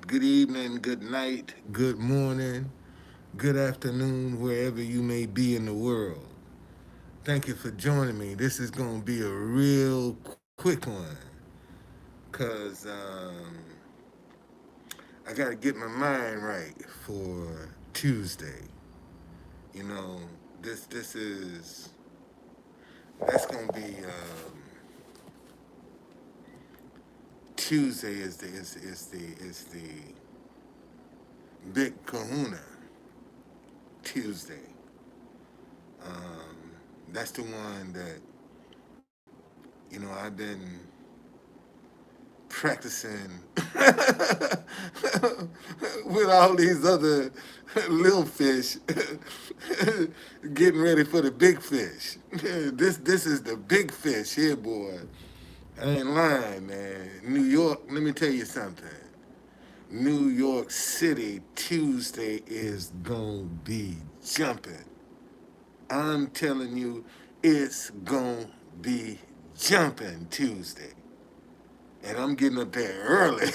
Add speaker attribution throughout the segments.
Speaker 1: good evening, good night, good morning, good afternoon, wherever you may be in the world. Thank you for joining me. This is going to be a real quick one because I got to get my mind right for Tuesday. You know, this is that's going to be Tuesday is the big Kahuna Tuesday. That's the one that I've been practicing with all these other little fish, getting ready for the big fish. This is the big fish here, boy. I ain't lying, man. New York, let me tell you something. New York City Tuesday is gonna be jumping. I'm telling you, it's gonna be jumping Tuesday. And I'm getting up there early.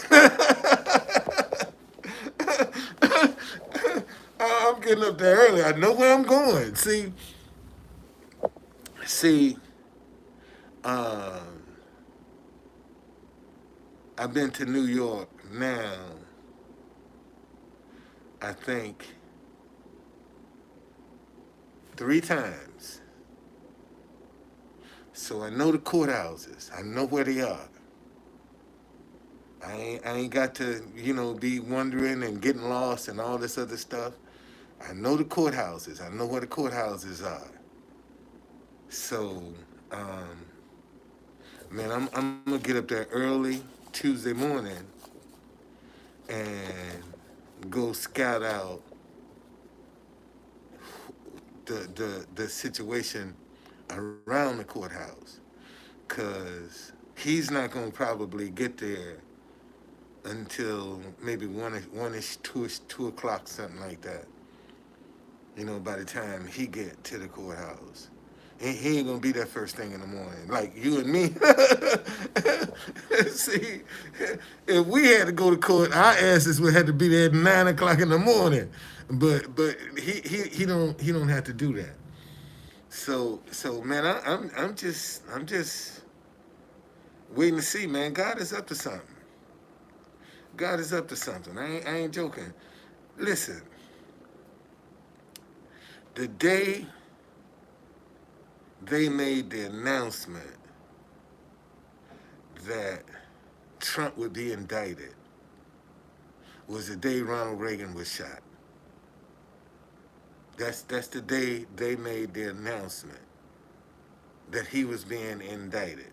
Speaker 1: I'm getting up there early. I know where I'm going. See, uh, I've been to New York now, I think, 3 times. So I know the courthouses. I know where they are. I ain't got to, be wondering and getting lost and all this other stuff. I know the courthouses. I know where the courthouses are. So, um, man, I'm gonna get up there early Tuesday morning and go scout out the situation around the courthouse, cause he's not gonna probably get there until maybe one ish, two o'clock, something like that. By the time he get to the courthouse. He ain't gonna be there first thing in the morning, like you and me. See, if we had to go to court, our asses would have to be there at 9 o'clock in the morning. But he don't have to do that. So man, I'm just waiting to see, man. God is up to something. God is up to something. I ain't joking. Listen, the day they made the announcement that Trump would be indicted was the day Ronald Reagan was shot. That's the day they made the announcement that he was being indicted.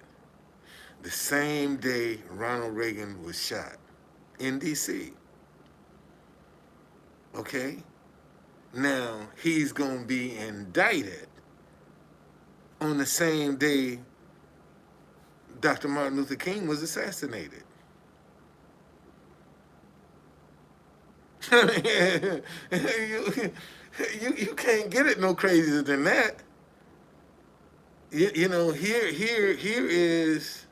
Speaker 1: The same day Ronald Reagan was shot in D.C. Okay? Now, he's going to be indicted on the same day Dr. Martin Luther King was assassinated. you, you can't get it no crazier than that. Here is,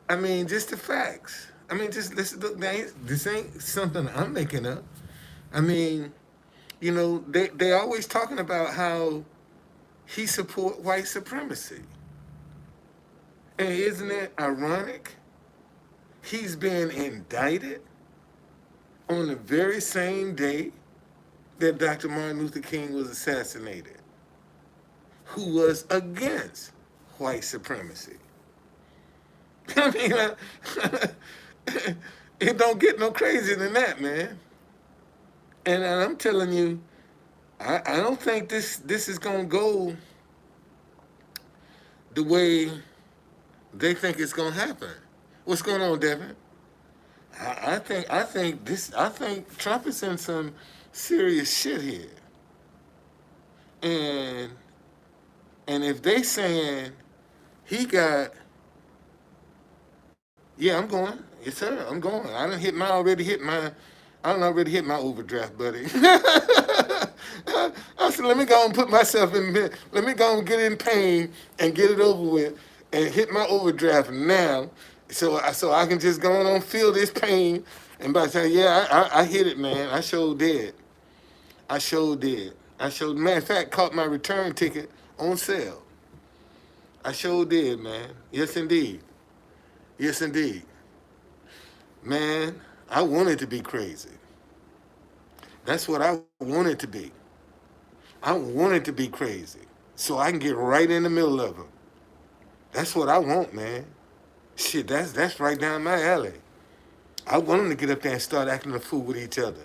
Speaker 1: I mean, just the facts. I mean, just listen. Look, this ain't something I'm making up. I mean, they always talking about how he support white supremacy, and isn't it ironic? He's been indicted on the very same day that Dr. Martin Luther King was assassinated, who was against white supremacy. I mean, it don't get no crazier than that, man. And I'm telling you, I don't think this is gonna go the way they think it's gonna happen. What's going on, Devin? I think Trump is in some serious shit here. And and if they saying he got, yeah, I'm going. Yes, sir, I'm going. I done already hit my overdraft, buddy. I said, let me go and put myself in, let me go and get in pain and get it over with and hit my overdraft now so I can just go on and feel this pain And by the time, yeah, I hit it, man. I sure did. I sure did. I sure, matter of fact, caught my return ticket on sale. I sure did, man. Yes, indeed. Yes, indeed. Man, I wanted to be crazy. That's what I wanted to be. I wanted to be crazy so I can get right in the middle of them. That's what I want, man. Shit, that's right down my alley. I want them to get up there and start acting a fool with each other.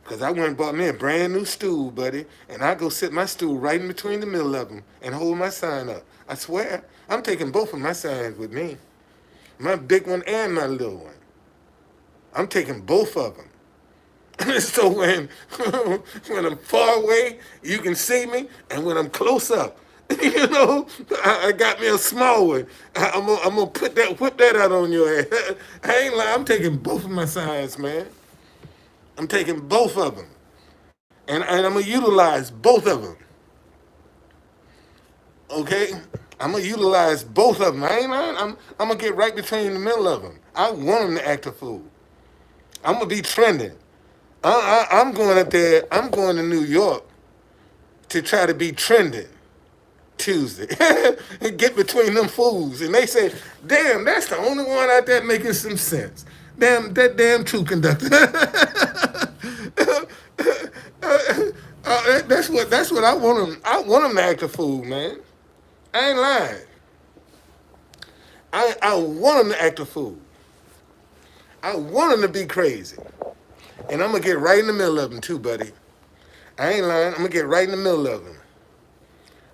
Speaker 1: Because I went and bought me a brand new stool, buddy, and I go sit my stool right in between the middle of them and hold my sign up. I swear, I'm taking both of my signs with me. My big one and my little one. I'm taking both of them. So when I'm far away, you can see me, and when I'm close up, I got me a small one. I'm gonna whip that out on your ass. I ain't lying. I'm taking both of my signs, man. I'm taking both of them, and I'm gonna utilize both of them. Okay, I'm gonna utilize both of them. I ain't lying. I'm gonna get right between the middle of them. I want them to act a fool. I'm gonna be trending. I'm going up there. I'm going to New York to try to be trending Tuesday. And get between them fools. And they say, damn, that's the only one out there making some sense. Damn, that damn true conductor. That's what I want them. I want them to act a fool, man. I ain't lying. I want them to act a fool. I want them to be crazy. And I'm going to get right in the middle of them, too, buddy. I ain't lying. I'm going to get right in the middle of them.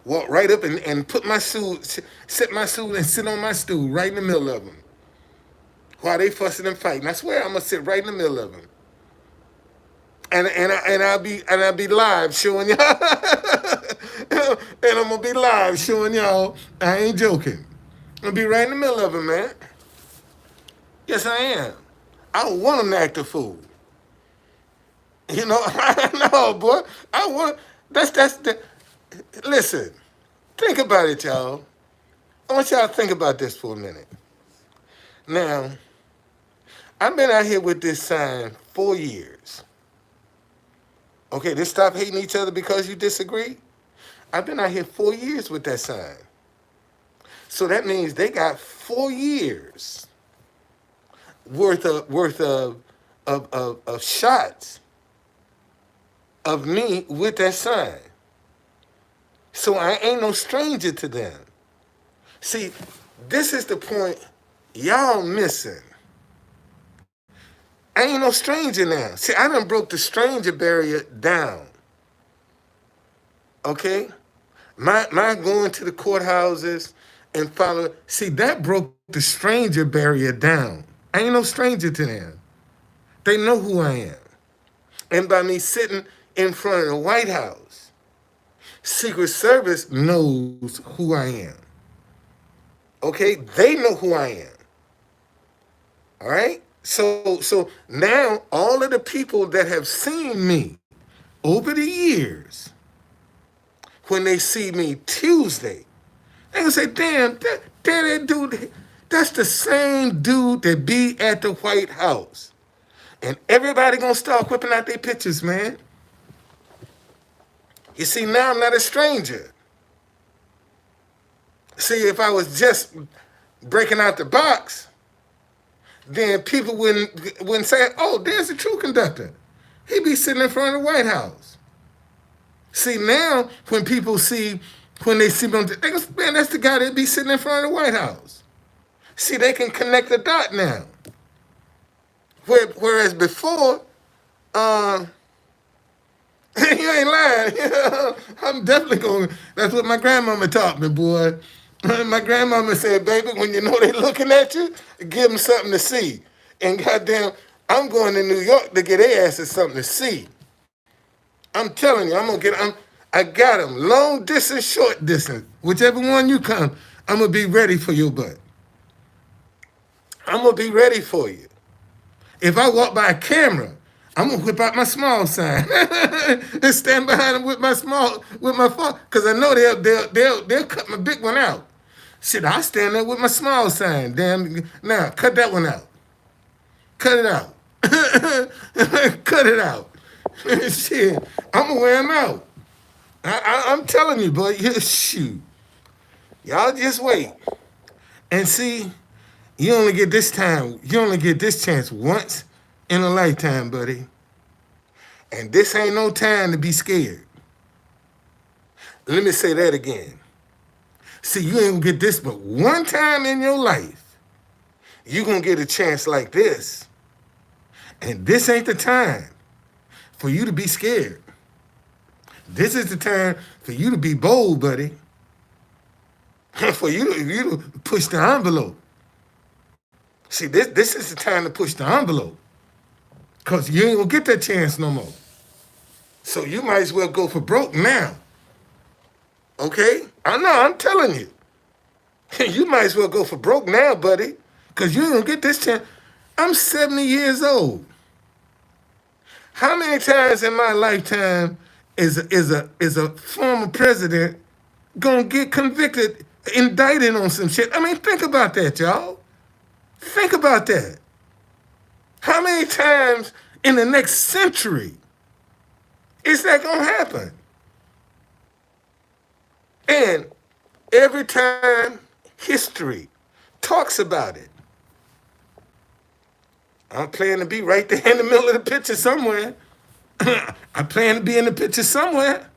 Speaker 1: Walk right up and put my stool, sit my stool and sit on my stool right in the middle of them. While they fussing and fighting. I swear I'm going to sit right in the middle of them. And I'll be live showing y'all. And I'm going to be live showing y'all. I ain't joking. I'm going to be right in the middle of them, man. Yes, I am. I want them to act a fool. No, boy. I want. That's the. Listen, think about it, y'all. I want y'all to think about this for a minute. Now, I've been out here with this sign 4 years. Okay, this stop hating each other because you disagree. I've been out here 4 years with that sign. So that means they got 4 years worth of shots of me with that sign. So I ain't no stranger to them. See, this is the point y'all missing. I ain't no stranger now. See, I done broke the stranger barrier down. Okay? My going to the courthouses and follow. See, that broke the stranger barrier down. I ain't no stranger to them. They know who I am. And by me sitting in front of the White House, Secret Service knows who I am. Okay? They know who I am. All right? So now all of the people that have seen me over the years, when they see me Tuesday, they gonna say, damn, that dude, that's the same dude that be at the White House. And everybody gonna start whipping out their pictures, man. You see, now I'm not a stranger. See, if I was just breaking out the box, then people wouldn't say, oh, there's a true conductor. He be sitting in front of the White House. See, now when they see me, they go, man, that's the guy that be sitting in front of the White House. See, they can connect the dot now. Whereas before, you ain't lying. I'm definitely going. That's what my grandmama taught me, boy. My grandmama said, baby, when you know they looking at you, give them something to see. And goddamn, I'm going to New York to get their asses something to see. I'm telling you, I got them. Long distance, short distance. Whichever one you come, I'm going to be ready for your butt. I'm going to be ready for you. If I walk by a camera, I'm going to whip out my small sign and stand behind them with my phone, because I know they'll cut my big one out. Shit, I stand there with my small sign. Damn, now cut that one out. Cut it out. Cut it out. Shit, I'm gonna wear them out. I'm telling you, boy. Shoot, y'all just wait and see. You only get this time. You only get this chance once in a lifetime, buddy. And this ain't no time to be scared. Let me say that again. See, you ain't gonna get this but one time in your life. You gonna get a chance like this. And this ain't the time for you to be scared. This is the time for you to be bold, buddy. For you to push the envelope. See, this is the time to push the envelope. Because you ain't gonna get that chance no more. So you might as well go for broke now. Okay? I know, I'm telling you. You might as well go for broke now, buddy. Because you ain't gonna get this chance. I'm 70 years old. How many times in my lifetime is a former president gonna get convicted, indicted on some shit? I mean, think about that, y'all. Think about that. How many times in the next century is that gonna happen? And every time history talks about it, I'm planning to be right there in the middle of the picture somewhere. I plan to be in the picture somewhere.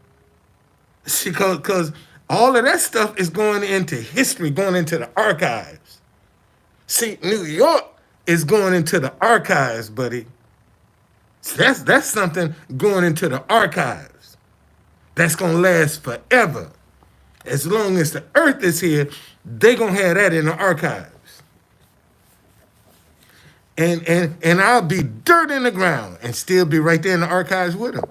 Speaker 1: Because all of that stuff is going into history, going into the archives. See, New York is going into the archives, buddy. So that's something going into the archives. That's going to last forever. As long as the earth is here, they going to have that in the archives. And I'll be dirt in the ground and still be right there in the archives with them.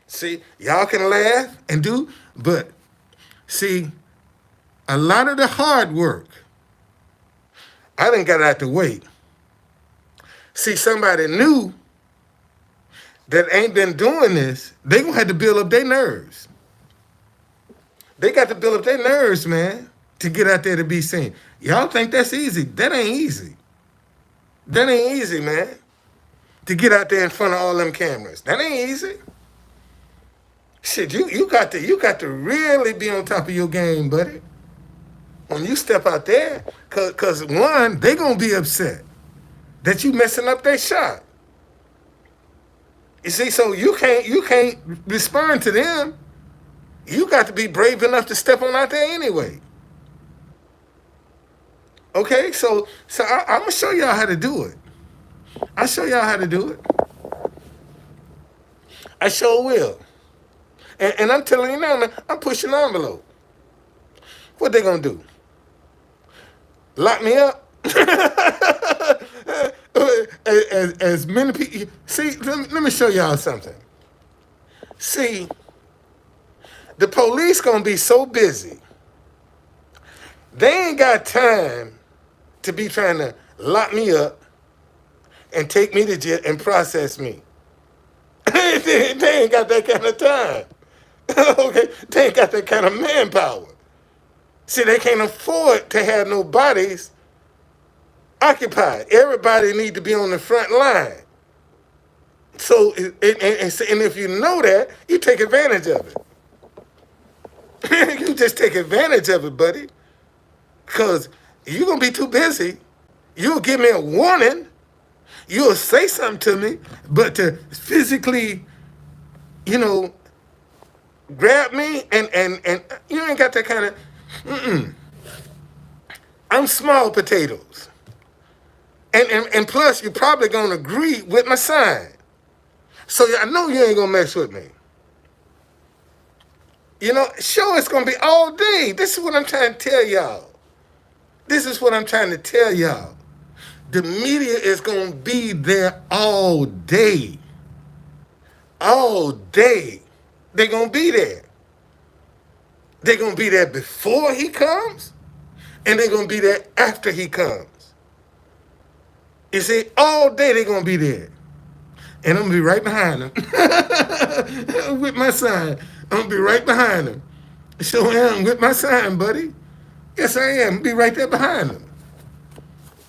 Speaker 1: See, y'all can laugh and do, but see, a lot of the hard work, I done got out the way. See, somebody new that ain't been doing this, they gonna have to build up their nerves. They got to build up their nerves, man, to get out there to be seen. Y'all think that's easy? That ain't easy. That ain't easy, man. To get out there in front of all them cameras. That ain't easy. Shit, you got to really be on top of your game, buddy. When you step out there, cause one, they gonna be upset that you messing up their shot. You see, so you can't respond to them. You got to be brave enough to step on out there anyway. Okay, so I'm gonna show y'all how to do it. I'll show y'all how to do it. I sure will. And I'm telling you now, man, I'm pushing the envelope. What they gonna do? Lock me up? as many people, see, let me show y'all something. See, the police gonna be so busy, they ain't got time to be trying to lock me up and take me to jail and process me. They ain't got that kind of time. Okay, they ain't got that kind of manpower. See, they can't afford to have no bodies occupied. Everybody need to be on the front line. So, and if you know that, you take advantage of it. You just take advantage of it, buddy. Because you're going to be too busy. You'll give me a warning. You'll say something to me, but to physically, grab me and you ain't got that kind of, I'm small potatoes. And plus, you're probably going to agree with my sign. So I know you ain't going to mess with me. Sure, it's going to be all day. This is what I'm trying to tell y'all. This is what I'm trying to tell y'all. The media is going to be there all day. All day. They're going to be there. They're going to be there before he comes, and they're going to be there after he comes. You see, all day they're going to be there. And I'm going to be right behind them. With my sign. I'm going to be right behind them. Sure am, with my sign, buddy. Yes, I am. Be right there behind them.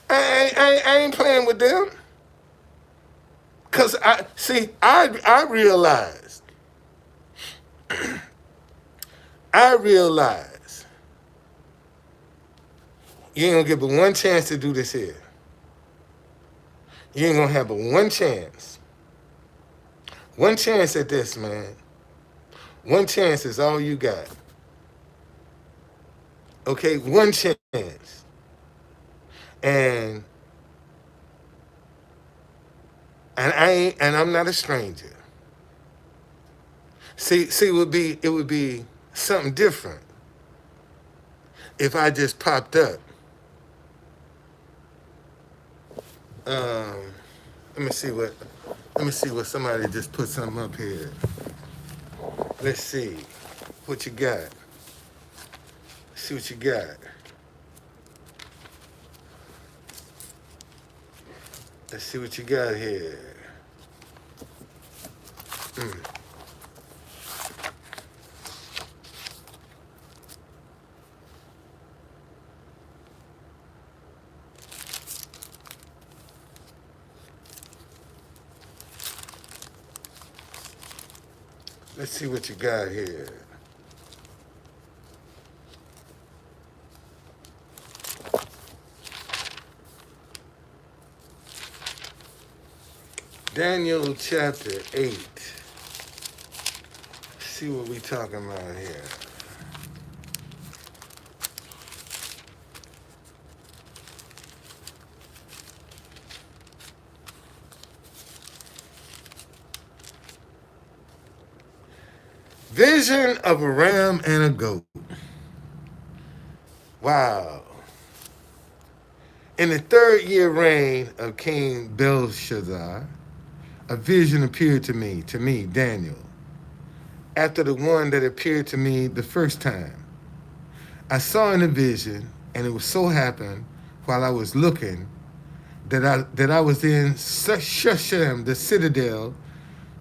Speaker 1: I ain't playing with them. because I see, I realized, I realized you ain't gonna get but one chance to do this here. You ain't gonna have but one chance. One chance at this, man. One chance is all you got. Okay, one chance. And I'm not a stranger. See, it would be something different if I just popped up. Um, let me see what somebody just put something up here. Let's see what you got. Let's see what you got. Let's see what you got here. Mm. Let's see what you got here. Daniel chapter 8. Let's see what we talking about here. Vision of a ram and a goat. Wow. In the 3rd year reign of King Belshazzar, a vision appeared to me, Daniel, after the one that appeared to me the first time. I saw in a vision, and it was so happened while I was looking that I was in Shushan, the citadel,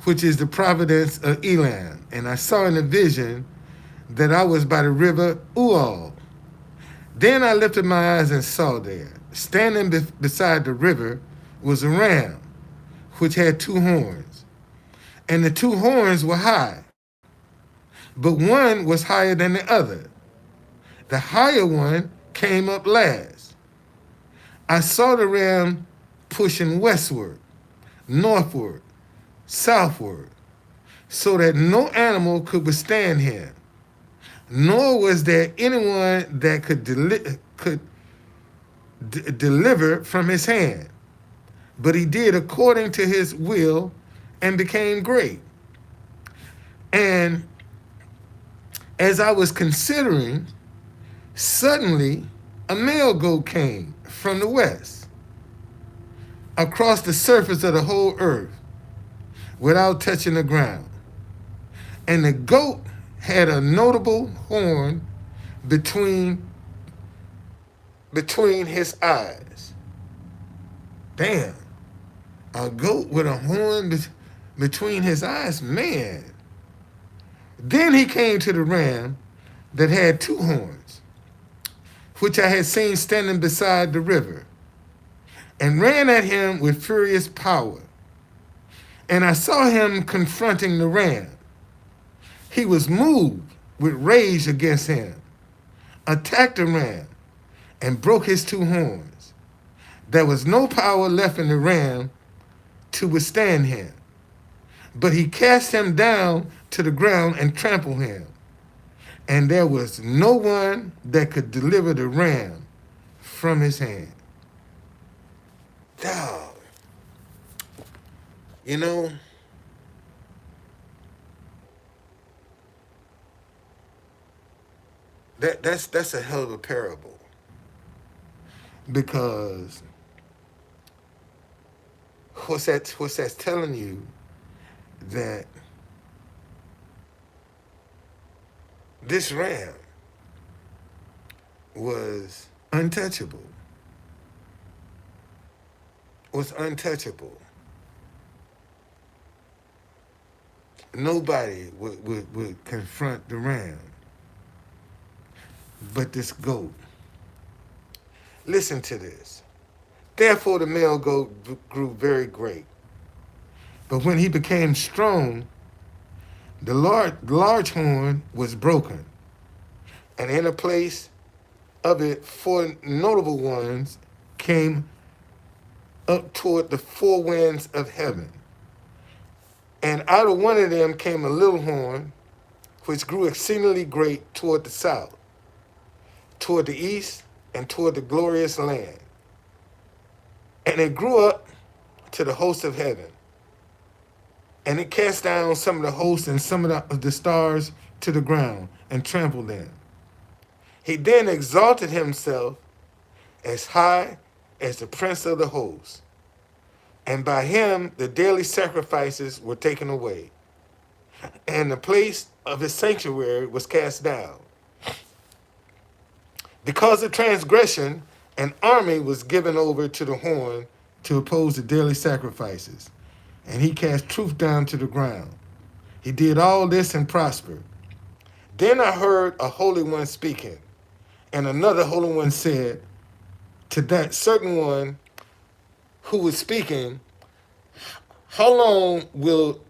Speaker 1: which is the province of Elam, and I saw in a vision that I was by the river Ual. Then I lifted my eyes and saw there, standing beside the river, was a ram, which had 2 horns. And the 2 horns were high, but one was higher than the other. The higher one came up last. I saw the ram pushing westward, northward, southward, so that no animal could withstand him, nor was there anyone that could deliver from his hand. But he did according to his will and became great. And as I was considering, suddenly a male goat came from the west across the surface of the whole earth without touching the ground. And the goat had a notable horn between his eyes. Damn. A goat with a horn between his eyes? Man. Then he came to the ram that had 2 horns, which I had seen standing beside the river, and ran at him with furious power. And I saw him confronting the ram. He was moved with rage against him, attacked the ram, and broke his 2 horns. There was no power left in the ram to withstand him, but he cast him down to the ground and trampled him. And there was no one that could deliver the ram from his hand. Dog. You know, that's a hell of a parable, because what's that telling you, that this ram was untouchable. Was untouchable. Nobody would confront the ram but this goat. Listen to this. Therefore the male goat grew very great, But when he became strong, the large horn was broken, and in a place of it, four notable ones came up toward the four winds of heaven. And out of one of them came a little horn, which grew exceedingly great toward the south, toward the east, and toward the glorious land. And it grew up to the host of heaven. And it cast down some of the hosts and some of the stars to the ground and trampled them. He then exalted himself as high as the prince of the host. And by him the daily sacrifices were taken away, and the place of his sanctuary was cast down. Because of transgression, an army was given over to the horn to oppose the daily sacrifices, and he cast truth down to the ground. He did all this and prospered. Then I heard a holy one speaking, and another holy one said to that certain one who was speaking, how long will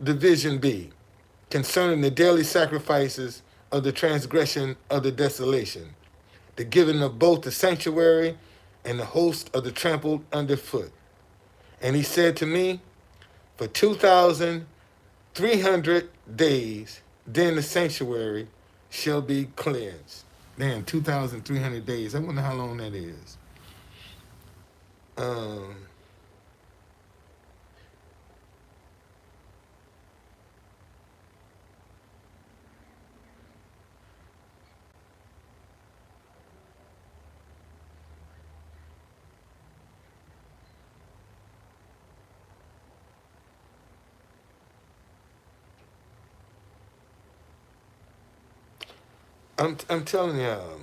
Speaker 1: the vision be concerning the daily sacrifices of the transgression of the desolation, the giving of both the sanctuary and the host of the trampled underfoot? And he said to me, for 2,300 days, then the sanctuary shall be cleansed. Man, 2,300 days. I wonder how long that is. I'm telling y'all.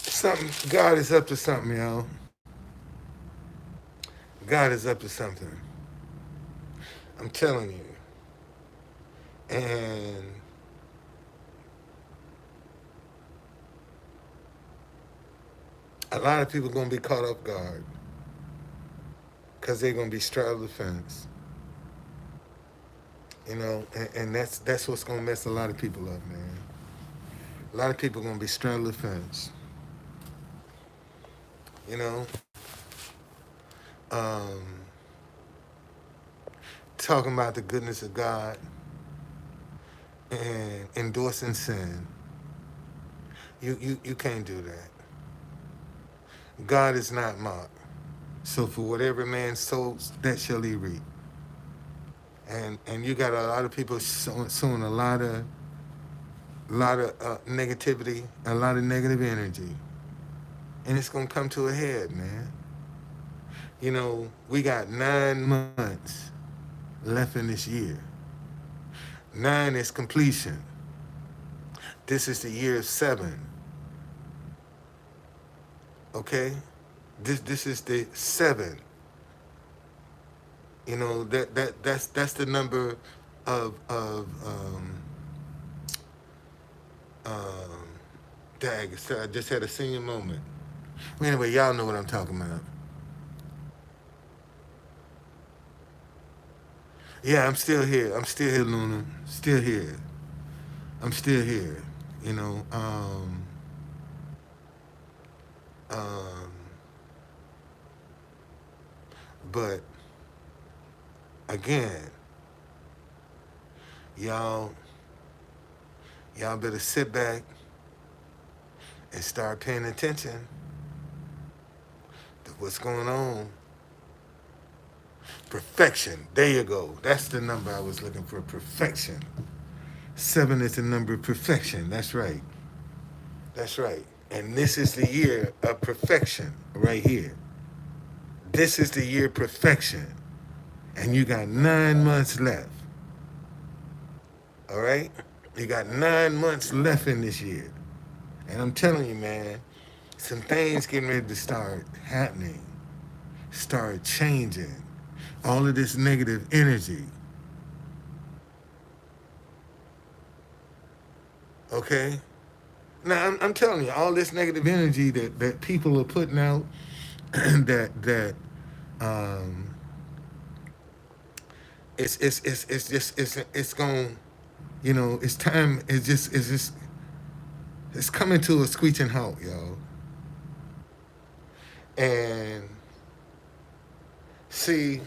Speaker 1: Something, God is up to something, y'all. God is up to something. I'm telling you. And a lot of people are going to be caught off guard because they're going to be straddled the fence. You know, and that's what's going to mess a lot of people up, man. A lot of people are going to be straddled the fence. You know, um, talking about the goodness of God and endorsing sin. You can't do that. God is not mocked. So for whatever man sows, that shall he reap. And you got a lot of people sowing a lot of negativity, a lot of negative energy, and it's gonna come to a head, man. You know, we got 9 months left in this year. 9 is completion. This is the year 7. Okay, this is the 7. You know, that's the number of dag. So I just had a senior moment. Anyway, y'all know what I'm talking about. Yeah, I'm still here. I'm still here, Luna. Still here. I'm still here. You know. Um, but again, y'all better sit back and start paying attention to what's going on. Perfection. There you go. That's the number I was looking for. Perfection. 7 is the number of perfection. That's right. That's right. And this is the year of perfection right here. This is the year of perfection. And you got 9 months left. All right? You got 9 months left in this year. And I'm telling you, man, some things getting ready to start happening, start changing. All of this negative energy. Okay? Now I'm telling you, all this negative energy that people are putting out, that um, it's going, it's time. It's coming to a screeching halt, yo. And see,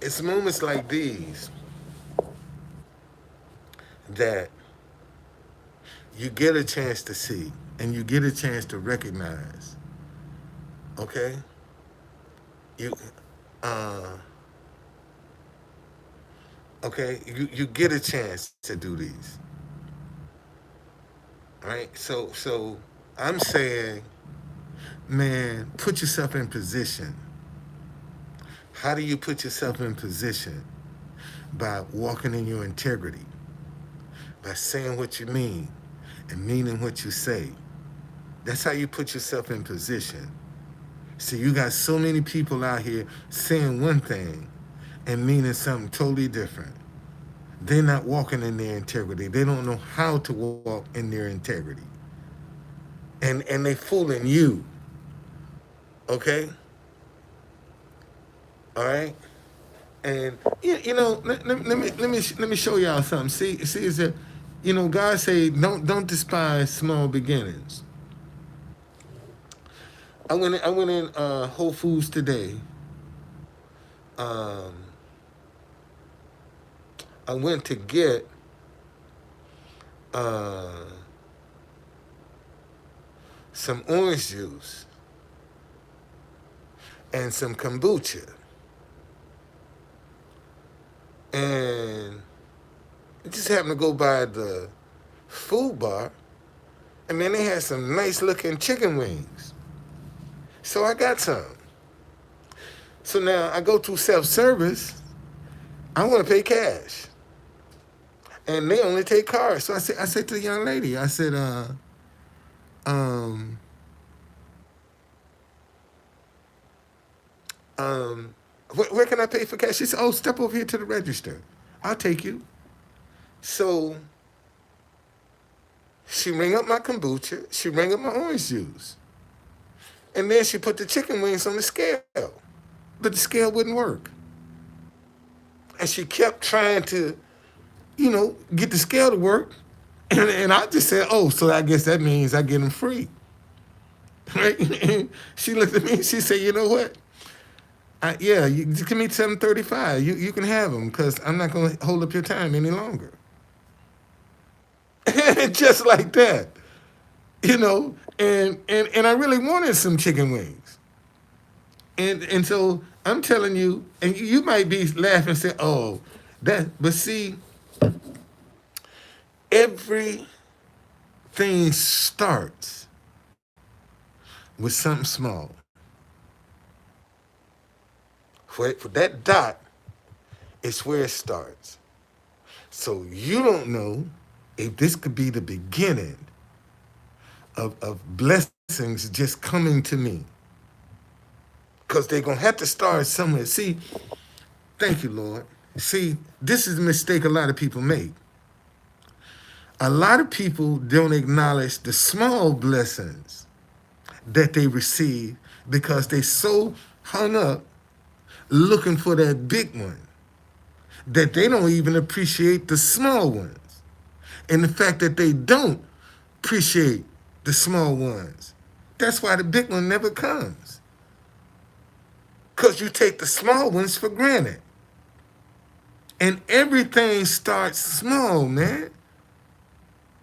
Speaker 1: it's moments like these that you get a chance to see and you get a chance to recognize. Okay, you uh okay, you get a chance to do these. Right? So I'm saying, man, put yourself in position. How do you put yourself in position? By walking in your integrity, by saying what you mean and meaning what you say. That's how you put yourself in position. See, you got so many people out here saying one thing and meaning something totally different. They're not walking in their integrity. They don't know how to walk in their integrity. And they fooling you. Okay? All right? And let me show y'all something. See, is that, God say don't despise small beginnings. I went in Whole Foods today. Um, I went to get uh, some orange juice and some kombucha, and I just happened to go by the food bar, and man, they had some nice looking chicken wings. So I got some. So now I go to self-service. I want to pay cash, and they only take cards. So I said to the young lady, I said, um, where can I pay for cash? She said, oh, step over here to the register. I'll take you. So she rang up my kombucha. She rang up my orange juice. And then she put the chicken wings on the scale. But the scale wouldn't work. And she kept trying to, get the scale to work. And I just said, oh, so I guess that means I get them free. Right? And she looked at me, she said, you know what? Yeah, you just give me $7.35. You can have them because I'm not going to hold up your time any longer. Just like that. And I really wanted some chicken wings. And so I'm telling you, and you might be laughing and say, oh, but see, everything starts with something small. For that dot is where it starts. So you don't know if this could be the beginning of blessings just coming to me. Because they're going to have to start somewhere. See, thank you, Lord. See, this is a mistake a lot of people make. A lot of people don't acknowledge the small blessings that they receive because they so hung up looking for that big one that they don't even appreciate the small ones. And the fact that they don't appreciate the small ones, that's why the big one never comes. Because you take the small ones for granted. And everything starts small, man.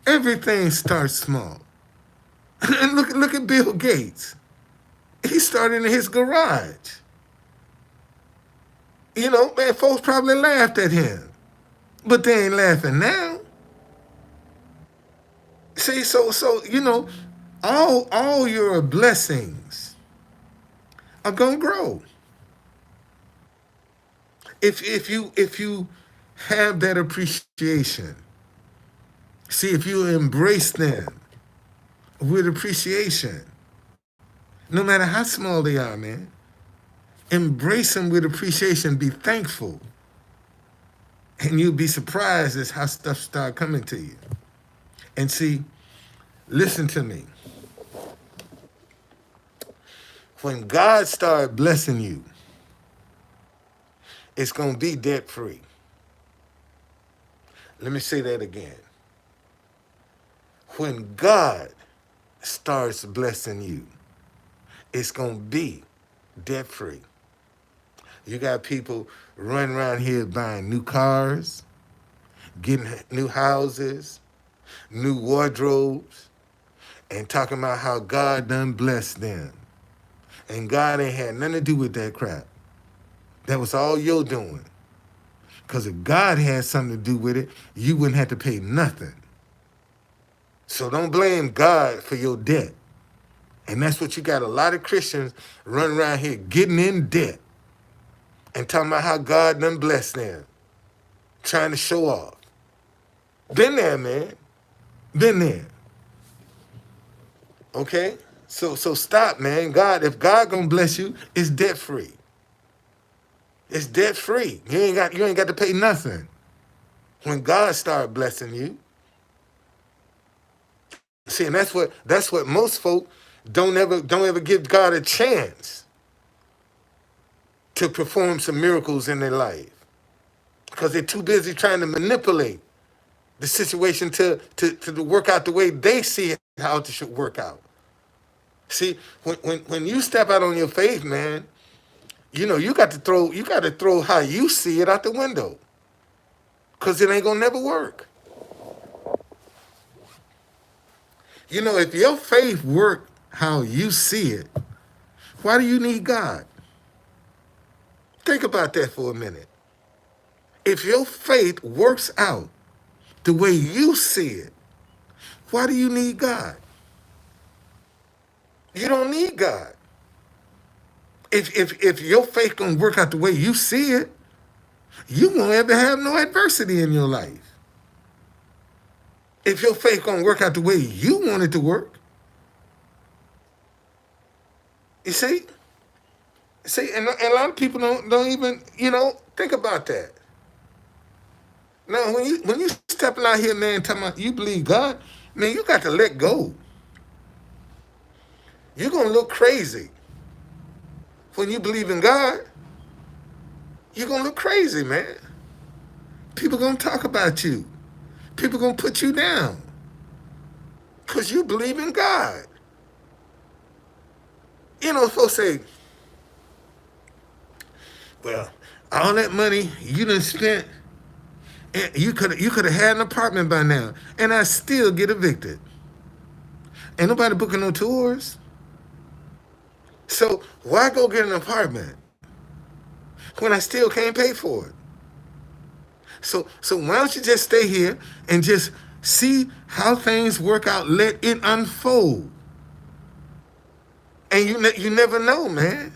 Speaker 1: Everything starts small. And look at Bill Gates. He started in his garage. Man, folks probably laughed at him. but they ain't laughing now. See, so all your blessings are gonna grow if you have that appreciation. See, if you embrace them with appreciation, no matter how small they are, man, embrace them with appreciation. Be thankful, and you'll be surprised as how stuff start coming to you. And see, listen to me. When God started blessing you, it's gonna be debt free. Let me say that again. When God starts blessing you, it's gonna be debt free. You got people running around here buying new cars, getting new houses, new wardrobes, and talking about how God done blessed them. And God ain't had nothing to do with that crap. That was all your doing. Because if God had something to do with it, you wouldn't have to pay nothing. So don't blame God for your debt. And that's what you got a lot of Christians running around here getting in debt and talking about how God done blessed them, trying to show off. Been there, man. Been there. Okay? So stop, man. If God gonna bless you, it's debt free. It's debt free. You ain't got to pay nothing. When God started blessing you. See, and that's what most folk don't ever give God a chance to perform some miracles in their life. Because they're too busy trying to manipulate the situation to work out the way they see it, how it should work out. See, when you step out on your faith, man, you got to throw how you see it out the window. Because it ain't gonna never work. If your faith worked how you see it, why do you need God? Think about that for a minute. If your faith works out the way you see it, why do you need God? You don't need God. If your faith gonna work out the way you see it, you won't ever have no adversity in your life. If your faith gonna work out the way you want it to work, you see, and a lot of people don't even think about that. Now, when you stepping out here, man, talking about you believe God, man, you got to let go. You're gonna look crazy when you believe in God. You're gonna look crazy, man. People gonna talk about you. People gonna put you down because you believe in God. Folks say, well, all that money you done spent, you could have had an apartment by now, and I still get evicted. Ain't nobody booking no tours. So why go get an apartment when I still can't pay for it? So why don't you just stay here and just see how things work out? Let it unfold. And you never know, man.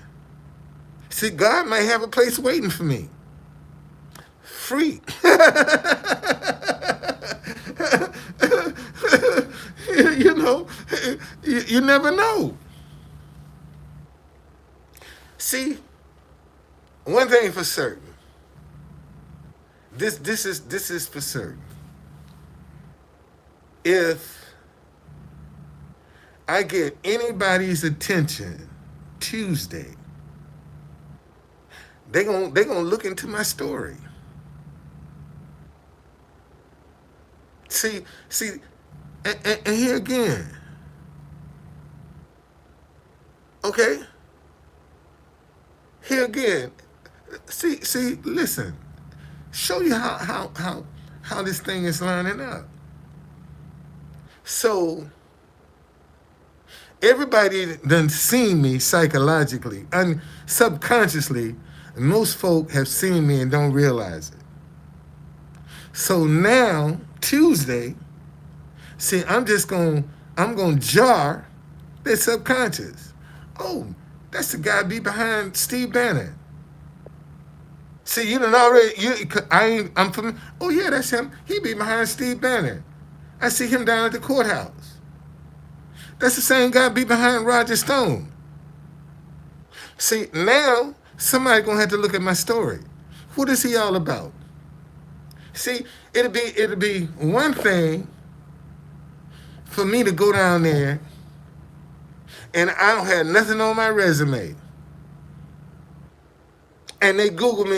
Speaker 1: See, God might have a place waiting for me. Free. You never know. See, one thing for certain. This is for certain. If I get anybody's attention Tuesday, they gonna look into my story. See, and here again. Okay? Here again. See, listen. Show you how this thing is lining up. So everybody done seen me psychologically and subconsciously. Most folk have seen me and don't realize it. So now Tuesday, see, I'm gonna jar their subconscious. Oh, that's the guy be behind Steve Bannon. See, you done already. I'm from. Oh yeah, that's him. He be behind Steve Bannon. I see him down at the courthouse. That's the same guy be behind Roger Stone. See, now somebody gonna have to look at my story. What is he all about? See, it'll be one thing for me to go down there and I don't have nothing on my resume. And they Google,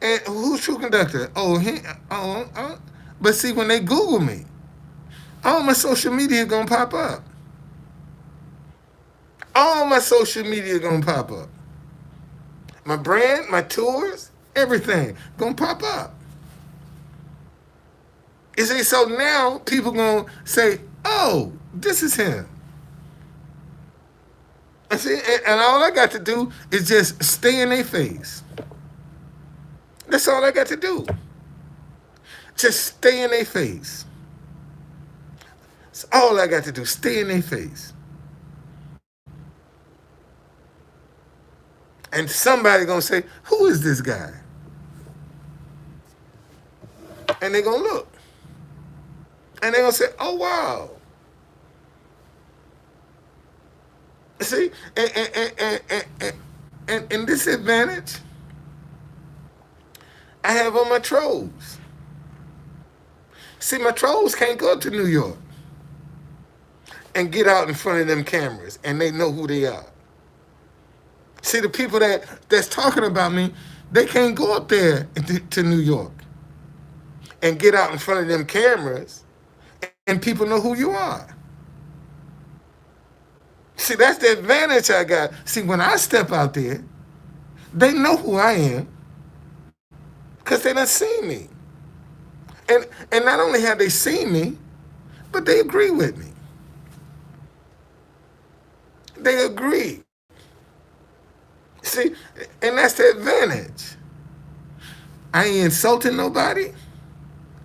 Speaker 1: and who's True Conductor? But see, when they Google me, all my social media gonna pop up. All my social media gonna pop up. My brand, my tours, everything gonna pop up. You see, so now people gonna say, "Oh, this is him." And see, and all I got to do is just stay in their face. That's all I got to do. Just stay in their face. That's all I got to do. Stay in their face. And somebody gonna say, "Who is this guy?" And they gonna look. And they gonna say, "Oh wow." See, and this advantage I have on my trolls. See, my trolls can't go to New York and get out in front of them cameras and they know who they are. See, the people that's talking about me, they can't go up there to New York and get out in front of them cameras and people know who you are. See, that's the advantage I got. See, when I step out there, they know who I am because they done seen me. And not only have they seen me, but they agree with me. They agree. See, and that's the advantage. I ain't insulting nobody.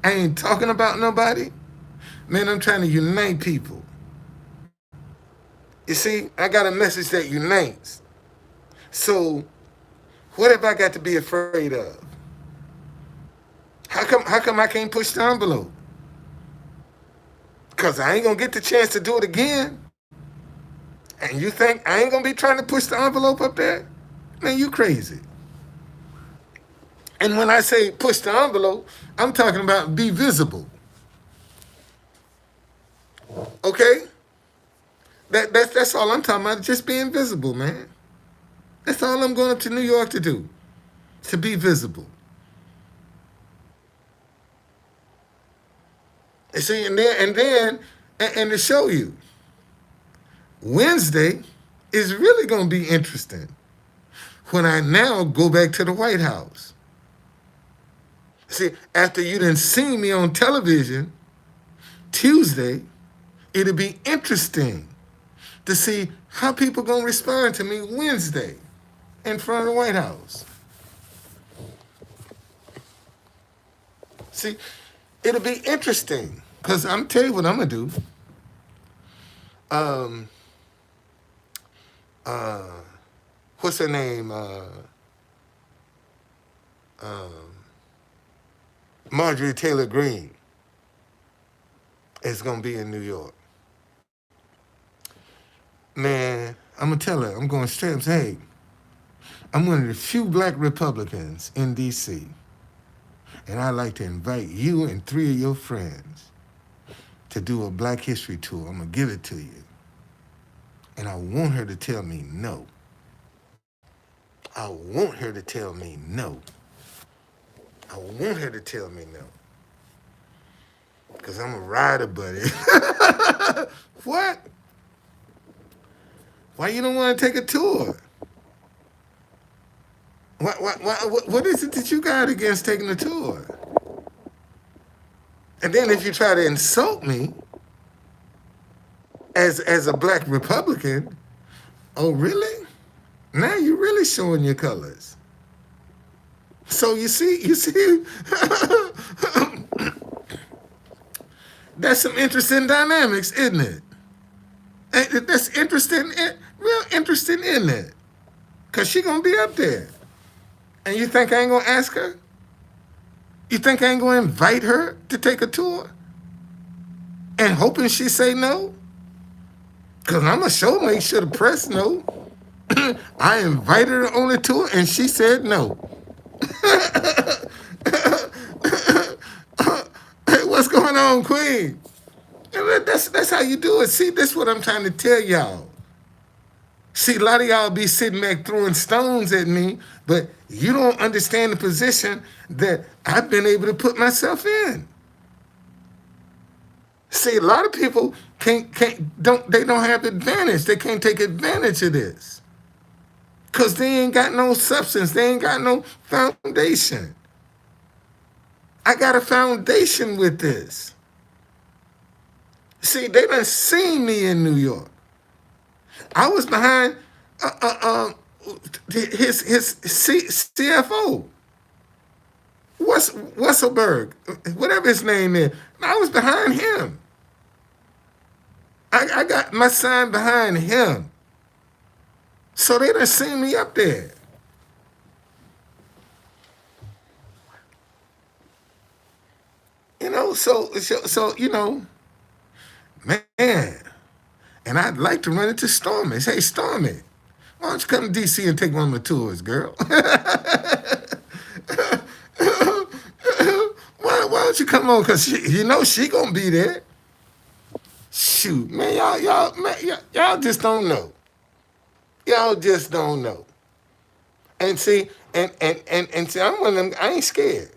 Speaker 1: I ain't talking about nobody. Man, I'm trying to unite people. You see, I got a message that unites. So, what have I got to be afraid of? How come I can't push the envelope? Because I ain't going to get the chance to do it again. And you think I ain't going to be trying to push the envelope up there? Man, you crazy. And when I say push the envelope, I'm talking about be visible. Okay? That's all I'm talking about, just being visible, man. That's all I'm going up to New York to do, to be visible. And see, and to show you, Wednesday is really going to be interesting when I now go back to the White House. See, after you done seen me on television, Tuesday, it'll be interesting to see how people going to respond to me Wednesday in front of the White House. See, it'll be interesting because I'm tell you what I'm going to do. What's her name? Marjorie Taylor Greene is going to be in New York. Man, I'm going to tell her, I'm going straight and say, hey, I'm one of the few black Republicans in D.C., and I'd like to invite you and 3 of your friends to do a Black History Tour. I'm going to give it to you. And I want her to tell me no. I want her to tell me no. I want her to tell me no. Because I'm a rider, buddy. What? Why you don't want to take a tour? What is it that you got against taking a tour? And then if you try to insult me as a black Republican, oh really? Now you're really showing your colors. So you see, that's some interesting dynamics, isn't it? That's interesting, real interesting, isn't it? Cause she gonna be up there, and you think I ain't gonna ask her? You think I ain't gonna invite her to take a tour, and hoping she say no? Cause I'm a show make sure the press know. I invited her on the tour, and she said no. Hey, what's going on, Queen? That's how you do it. See, that's what I'm trying to tell y'all. See, a lot of y'all be sitting back throwing stones at me, but you don't understand the position that I've been able to put myself in. See, a lot of people don't have advantage. They can't take advantage of this. Cause they ain't got no substance. They ain't got no foundation. I got a foundation with this. See, they done seen me in New York. I was behind his CFO, Wesselberg, whatever his name is. I was behind him. I got my sign behind him. So they done seen me up there. So man. And I'd like to run into Stormy. Say, Stormy, why don't you come to DC and take one of my tours, girl? Why don't you come on? Cause she gonna be there. Shoot, man, y'all just don't know. Y'all just don't know. And see, and see, I'm one of them. I ain't scared.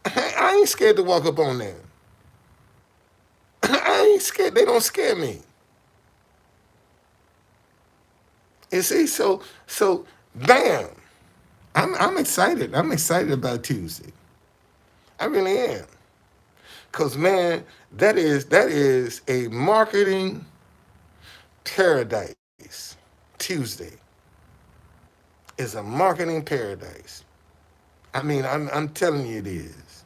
Speaker 1: I ain't scared to walk up on them. I ain't scared. They don't scare me. You see, so bam. I'm excited. I'm excited about Tuesday. I really am. Cause man, that is a marketing paradise. Tuesday is a marketing paradise. I mean, I'm telling you it is.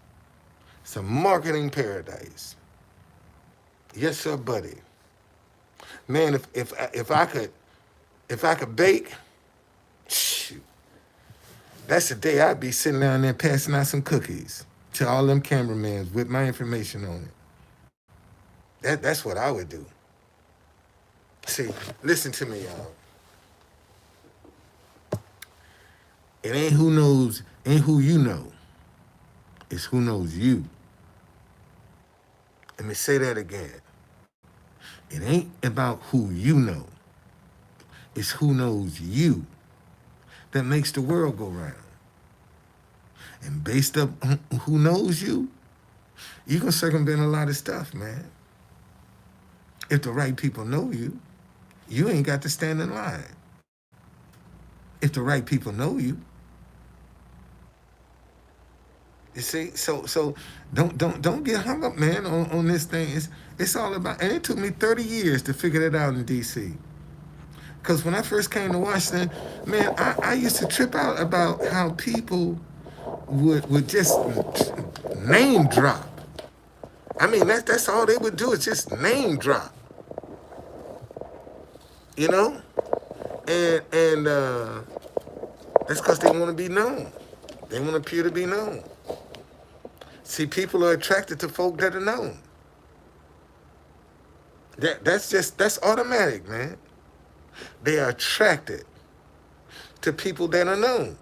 Speaker 1: It's a marketing paradise. Yes, sir, buddy. Man, if I could bake, shoot, that's the day I'd be sitting down there passing out some cookies to all them cameramans with my information on it. That's what I would do. See, listen to me, y'all. It ain't who you know. It's who knows you. Let me say that again. It ain't about who you know. It's who knows you that makes the world go round. And based up on who knows you, you can circumvent a lot of stuff, man. If the right people know you, you ain't got to stand in line. If the right people know you, you see, so don't get hung up, man, on this thing. It's all about, and it took me 30 years to figure that out in DC. Because when I first came to Washington, man, I used to trip out about how people would just name drop. I mean, that's all they would do is just name drop. You know? And that's because they want to be known. They want to appear to be known. See, people are attracted to folk that are known. That's automatic, man. They are attracted to people that are known.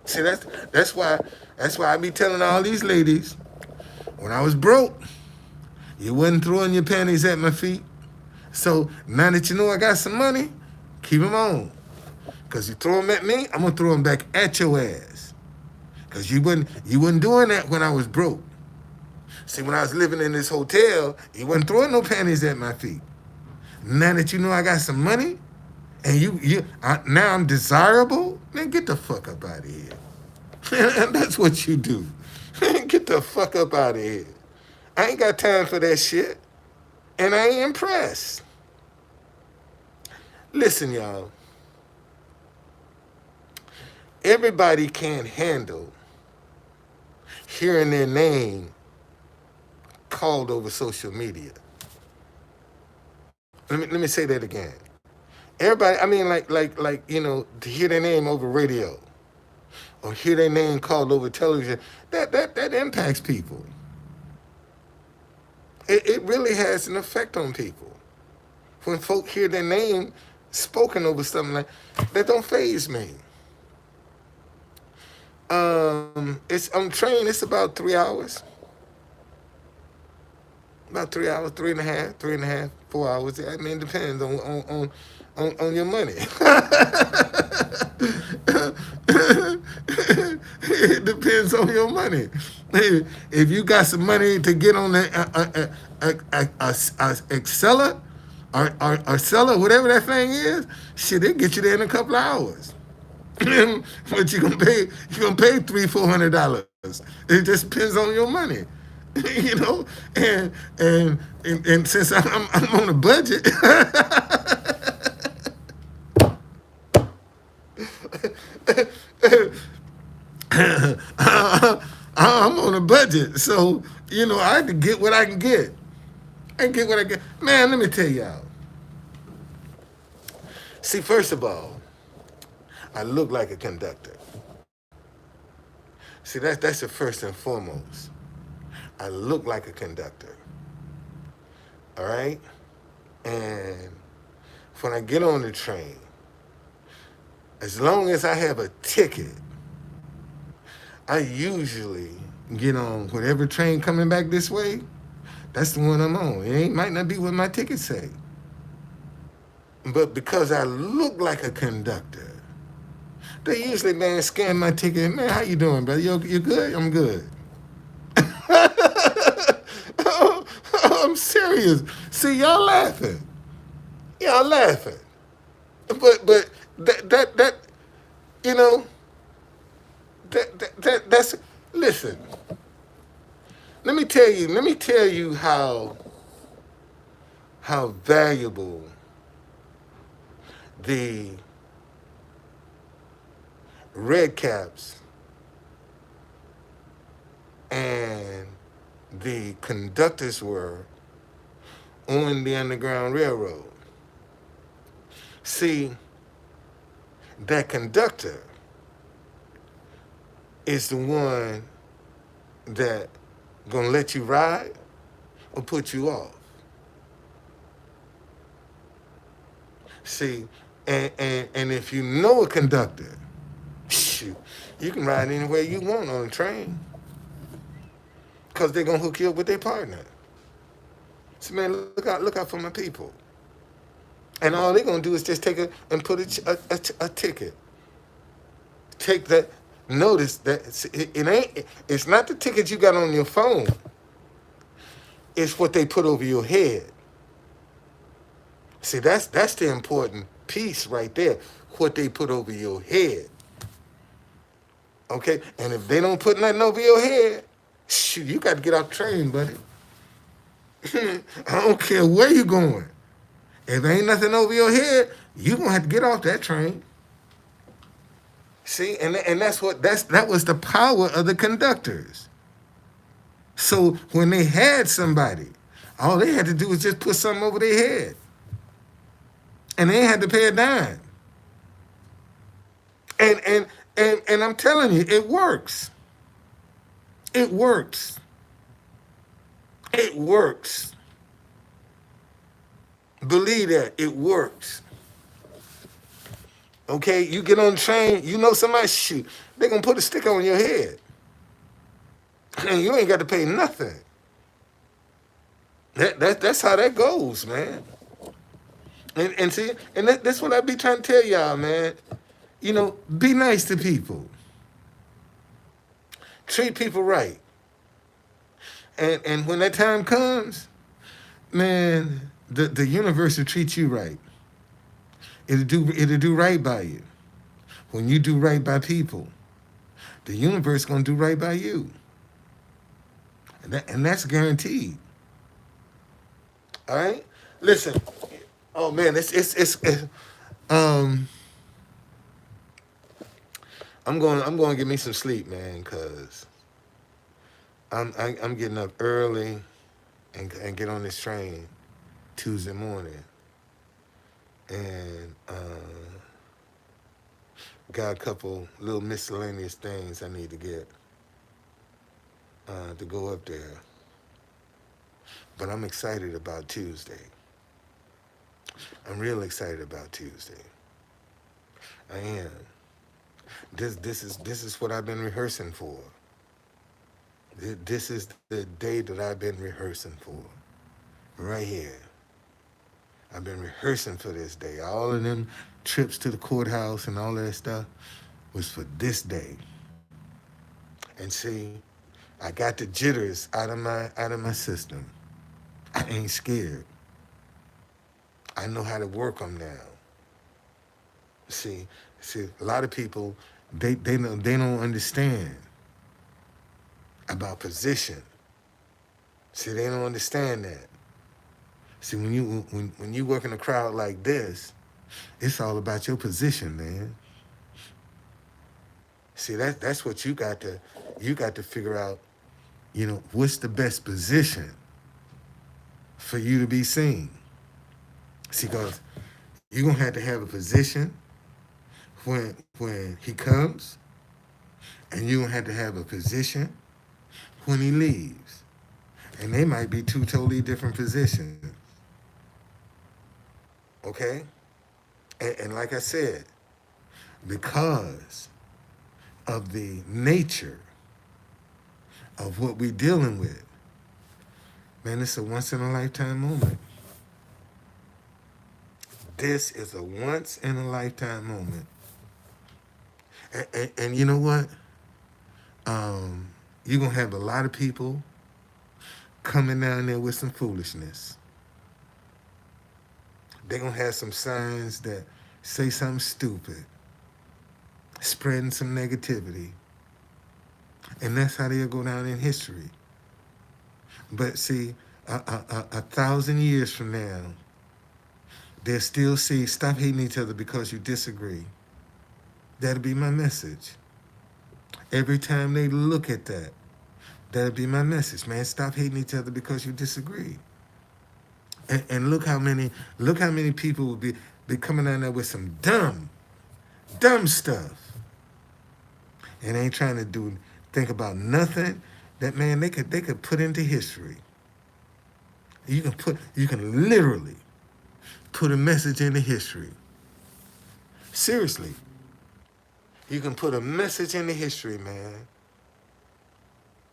Speaker 1: See, that's why I be telling all these ladies, when I was broke, you wasn't throwing your panties at my feet. So now that you know I got some money, keep them on. Cause you throw them at me, I'm gonna throw them back at your ass. Cause you wasn't doing that when I was broke. See, when I was living in this hotel, you wasn't throwing no panties at my feet. Now that you know I got some money, and now I'm desirable, man, get the fuck up out of here. And that's what you do. Get the fuck up out of here. I ain't got time for that shit. And I ain't impressed. Listen, y'all. everybody can't handle hearing their name called over social media. Let me say that again. Everybody, I mean, like to hear their name over radio or hear their name called over television, that impacts people. It really has an effect on people. When folk hear their name spoken over something like that, don't faze me. It's on train. It's about 3 hours. About 3 hours, 3.5, 4 hours. I mean, it depends on your money. It depends on your money. If you got some money to get on the Acela or seller, whatever that thing is, shit, it get you there in a couple of hours. But you gonna pay $300-400. It just depends on your money. you know, and and since I'm on a budget, I'm on a budget, so I have to get what I can get. I get what I get. Man, let me tell y'all. See, first of all, I look like a conductor. See, that's the first and foremost. I look like a conductor. All right? And when I get on the train, as long as I have a ticket, I usually get on whatever train coming back this way. That's the one I'm on. Might not be what my ticket say. But because I look like a conductor, they usually, man, scan my ticket. Man, how you doing, brother? You good? I'm good. I'm serious. See, y'all laughing. Y'all laughing. But that you know that's listen. Let me tell you how valuable the red caps and the conductors were on the Underground Railroad. See, that conductor is the one that gonna let you ride or put you off. See, and if you know a conductor, shoot, you can ride anywhere you want on a train because they're gonna hook you up with their partner. So man, look out for my people. And all they're gonna do is just take and put a ticket. Take that. Notice that it ain't. It's not the ticket you got on your phone. It's what they put over your head. See, that's the important piece right there. What they put over your head. Okay, and if they don't put nothing over your head, shoot, you got to get off the train, buddy. I don't care where you going. If there ain't nothing over your head, you gonna have to get off that train. See, and that was the power of the conductors. So when they had somebody, all they had to do was just put something over their head, and they had to pay a dime. And I'm telling you, it works. It works. It works. Believe that it works. Okay, you get on the train, you know somebody, shoot, they're gonna put a sticker on your head. And you ain't got to pay nothing. That's how that goes, man. And see, and that's what I be trying to tell y'all, man. Be nice to people. Treat people right. And when that time comes, man, the universe will treat you right. It'll do right by you. When you do right by people, the universe gonna do right by you. And that's guaranteed. All right? Listen. Oh man, it's um I'm going to get me some sleep, man, cause I'm getting up early and get on this train Tuesday morning, and got a couple little miscellaneous things I need to get to go up there. But I'm excited about Tuesday. I'm real excited about Tuesday. I am. This is what I've been rehearsing for. This is the day that I've been rehearsing for. Right here. I've been rehearsing for this day. All of them trips to the courthouse and all that stuff was for this day. And see, I got the jitters out of my system. I ain't scared. I know how to work them now. See, a lot of people they don't understand about position. See, they don't understand that. See, when you work in a crowd like this, it's all about your position, man. See, that's what you got to figure out. What's the best position for you to be seen? See, because you're gonna have to have a position when he comes, and you're gonna have to have a position when he leaves, and they might be two totally different positions. Okay, and like I said, because of the nature of what we're dealing with, man, it's a once in a lifetime moment. This is a once in a lifetime moment. And you know what? You're going to have a lot of people coming down there with some foolishness. They're going to have some signs that say something stupid, spreading some negativity. And that's how they'll go down in history. But see, a thousand years from now, they'll still see, stop hating each other because you disagree. That'll be my message. Every time they look at that, that'll be my message, man. Stop hating each other because you disagree. And look how many people will be coming down there with some dumb stuff, and ain't trying to think about nothing that, man, they could put into history. You can literally put a message into history. Seriously, you can put a message into history, man.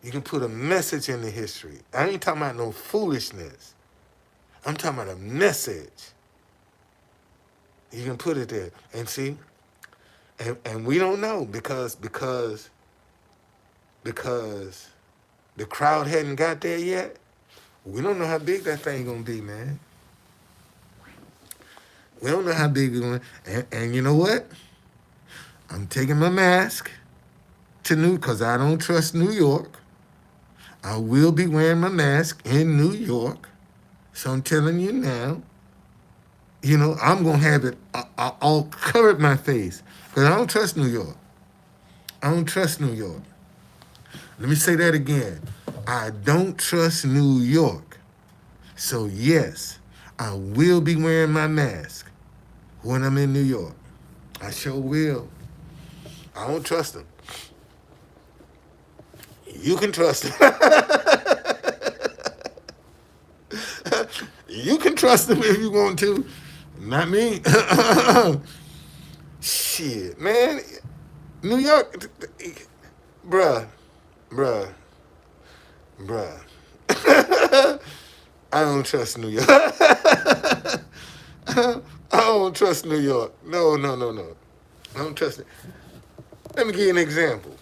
Speaker 1: You can put a message into history. I ain't talking about no foolishness. I'm talking about a message. You can put it there. And see, and we don't know because the crowd hadn't got there yet. We don't know how big that thing gonna be, man. We don't know how big it's gonna. And you know what? I'm taking my mask to because I don't trust New York. I will be wearing my mask in New York. So I'm telling you now, I'm going to have it all covered my face because I don't trust New York. I don't trust New York. Let me say that again. I don't trust New York. So yes, I will be wearing my mask when I'm in New York. I sure will. I don't trust them. You can trust them. You can trust them if you want to. Not me. Shit, man. New York, bruh, bruh, bruh. I don't trust New York. I don't trust New York. No, no, no, no. I don't trust it. Let me give you an example.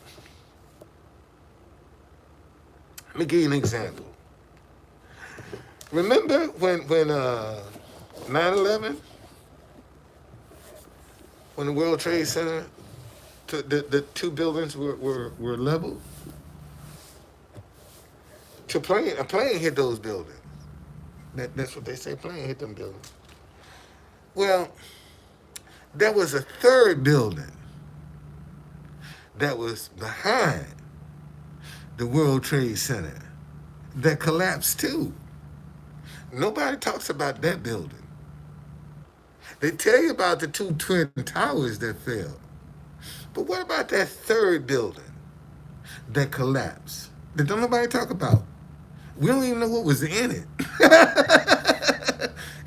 Speaker 1: Remember when 9/11, when the World Trade Center, the two buildings were leveled? A plane hit those buildings. That's what they say, plane hit them buildings. Well, there was a third building that was behind the World Trade Center that collapsed too. Nobody talks about that building. They tell you about the two twin towers that fell. But what about that third building that collapsed? That don't nobody talk about. We don't even know what was in it.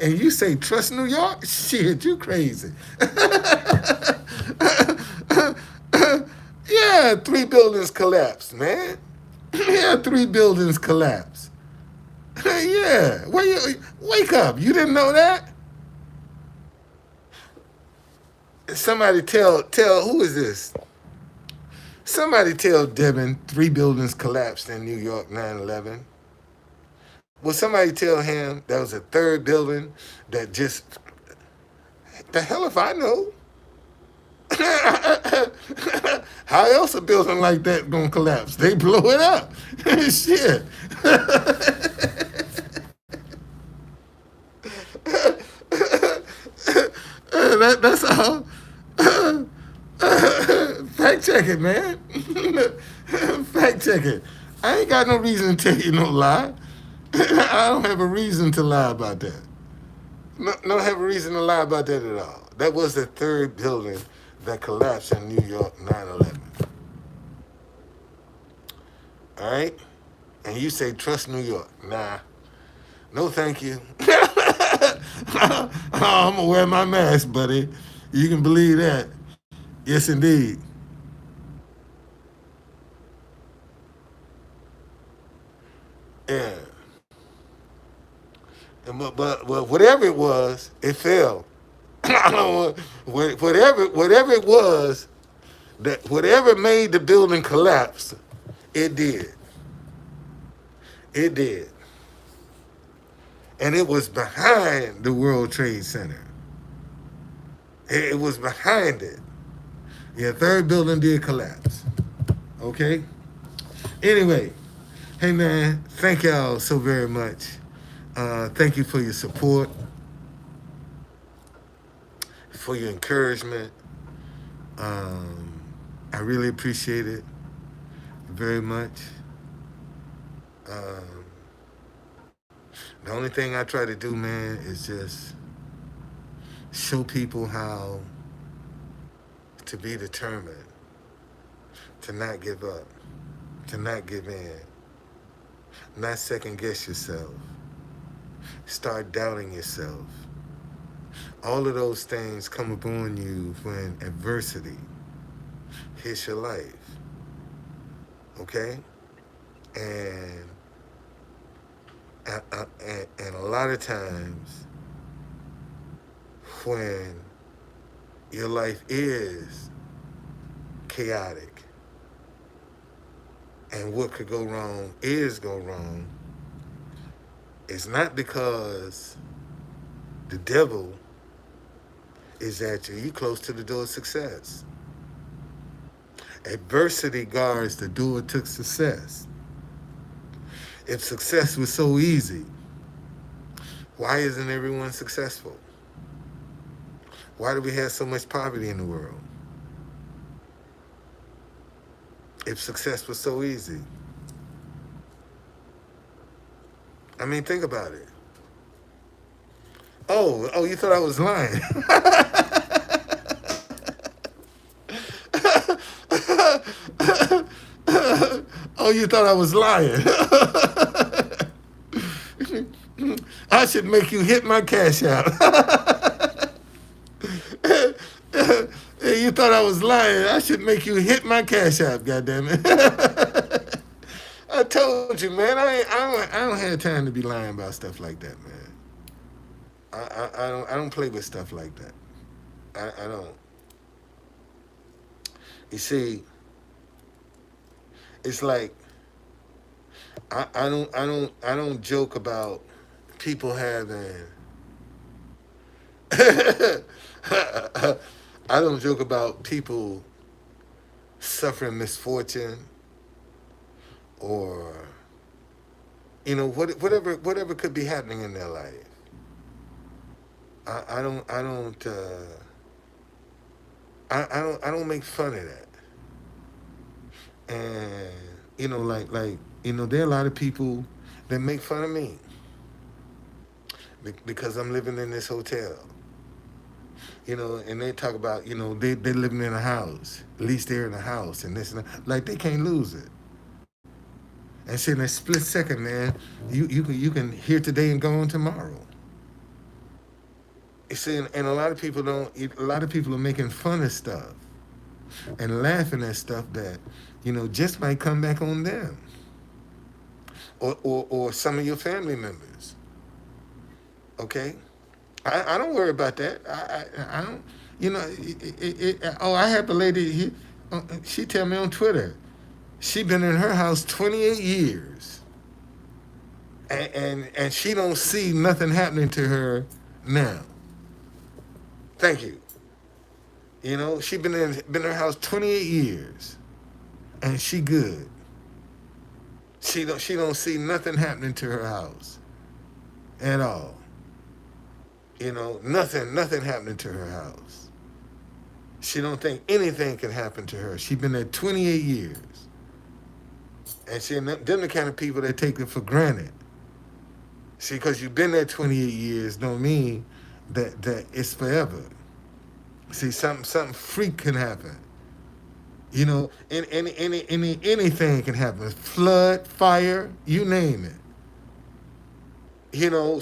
Speaker 1: And you say trust New York? Shit, you crazy. Yeah, three buildings collapsed, man. Yeah, three buildings collapsed. Yeah, wake up. You didn't know that? Somebody tell who is this? Somebody tell Devin three buildings collapsed in New York 9/11. Will somebody tell him there was a third building that just the hell if I know? How else a building like that gonna collapse? They blow it up. Shit. That's all. Fact check it, man. Fact check it. I ain't got no reason to tell you no lie. I don't have a reason to lie about that. No, don't have a reason to lie about that at all. That was the third building that collapsed in New York 9/11. All right? And you say trust New York. Nah. No, thank you. I'm gonna wear my mask, buddy. You can believe that. Yes, indeed. Yeah. But whatever it was, it fell. I don't whatever it was that whatever made the building collapse, it did. It did. And it was behind the World Trade Center. It was behind it. Yeah, third building did collapse. Okay? Anyway, hey man, thank y'all so very much. Thank you for your support, for your encouragement. Um, I really appreciate it very much. Um, the only thing I try to do, man, is just show people how to be determined, to not give up, to not give in, not second guess yourself, start doubting yourself. All of those things come upon you when adversity hits your life, okay? And and a lot of times when your life is chaotic and what could go wrong is go wrong, it's not because the devil is at you. You close to the door of success. Adversity guards the door to success. If success was so easy, why isn't everyone successful? Why do we have so much poverty in the world? If success was so easy. I mean, think about it. Oh, you thought I was lying. Oh, you thought I was lying. I should make you hit my cash out. Hey, you thought I was lying. I should make you hit my cash out, goddammit. I told you, man. I don't have time to be lying about stuff like that, man. I don't play with stuff like that. I don't. You see, it's like I don't joke about people having I don't joke about people suffering misfortune or whatever could be happening in their life. I don't make fun of that. And there are a lot of people that make fun of me because I'm living in this hotel. And they talk about, they living in a house. At least they're in a house and this and that. Like they can't lose it. And see, in a split second, man, you can hear today and go on tomorrow. You see, and a lot of people don't. A lot of people are making fun of stuff and laughing at stuff that, just might come back on them or some of your family members. Okay, I don't worry about that. I don't. I have a lady. She tell me on Twitter, she been in her house 28 years, and she don't see nothing happening to her now. Thank you. She been in her house 28 years, and she good. She don't see nothing happening to her house at all. Nothing happening to her house. She don't think anything can happen to her. She been there 28 years. And see, them the kind of people that take it for granted. See, because you've been there 28 years don't mean that it's forever. See, something freak can happen. Anything can happen. Flood, fire, you name it.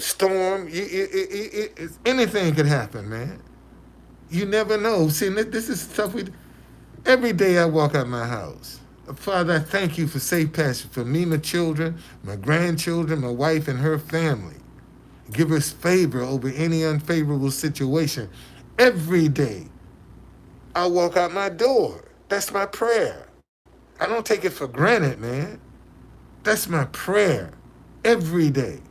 Speaker 1: Storm, anything can happen, man. You never know. See, this is stuff every day I walk out my house. Father, I thank you for safe passage for me, my children, my grandchildren, my wife, and her family. Give us favor over any unfavorable situation. Every day I walk out my door. That's my prayer. I don't take it for granted, man. That's my prayer every day.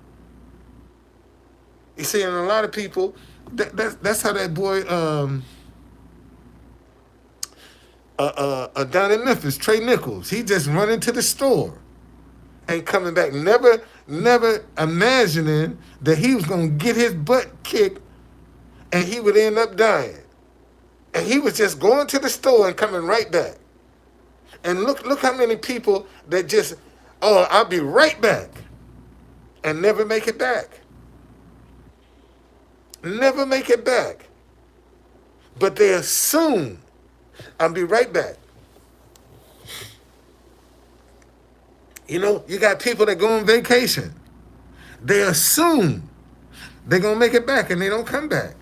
Speaker 1: You see, and a lot of people, that's how that boy down in Memphis, Trey Nichols, he just running to the store and coming back, never imagining that he was going to get his butt kicked and he would end up dying. And he was just going to the store and coming right back. And look how many people that just, I'll be right back, and never make it back. Never make it back. But they assume I'll be right back. You got people that go on vacation. They assume they're going to make it back and they don't come back.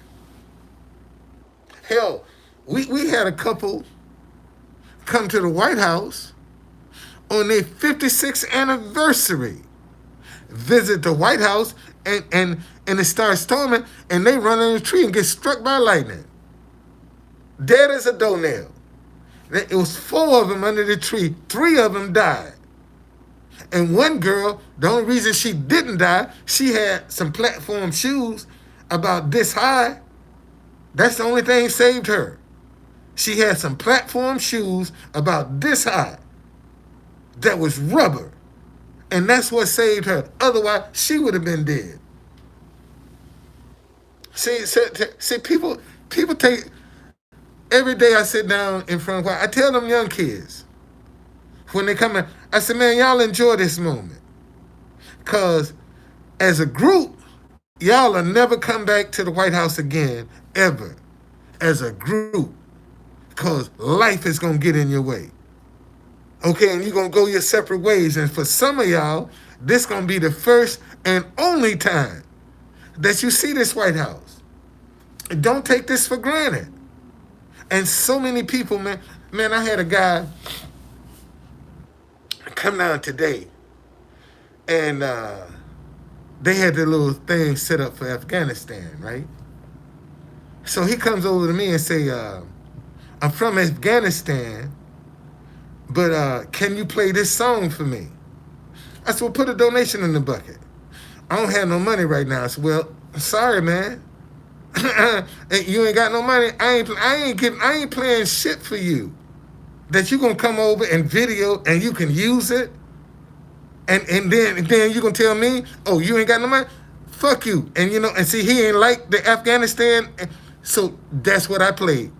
Speaker 1: Hell, we had a couple come to the White House on their 56th anniversary, visit the White House, and it starts storming, and they run in the tree and get struck by lightning. Dead as a doornail. It was 4 of them under the tree. 3 of them died. And one girl, the only reason she didn't die, she had some platform shoes about this high. That's the only thing saved her. She had some platform shoes about this high that was rubber. And that's what saved her. Otherwise, she would have been dead. See, people take, every day I sit down in front of, I tell them young kids, when they come in, I say, man, y'all enjoy this moment. Because as a group, y'all will never come back to the White House again, ever, as a group. Because life is going to get in your way. Okay, and you're going to go your separate ways. And for some of y'all, this going to be the first and only time that you see this White House. Don't take this for granted. And so many people, man, I had a guy come down today, and they had the little thing set up for Afghanistan, right? So he comes over to me and say, I'm from Afghanistan, but can you play this song for me? I said, well, put a donation in the bucket. I don't have no money right now. I said, well, sorry, man. You ain't got no money. I ain't playing shit for you. That you gonna come over and video and you can use it, and then you gonna tell me, oh, you ain't got no money? Fuck you. And and see, he ain't like the Afghanistan. So that's what I played.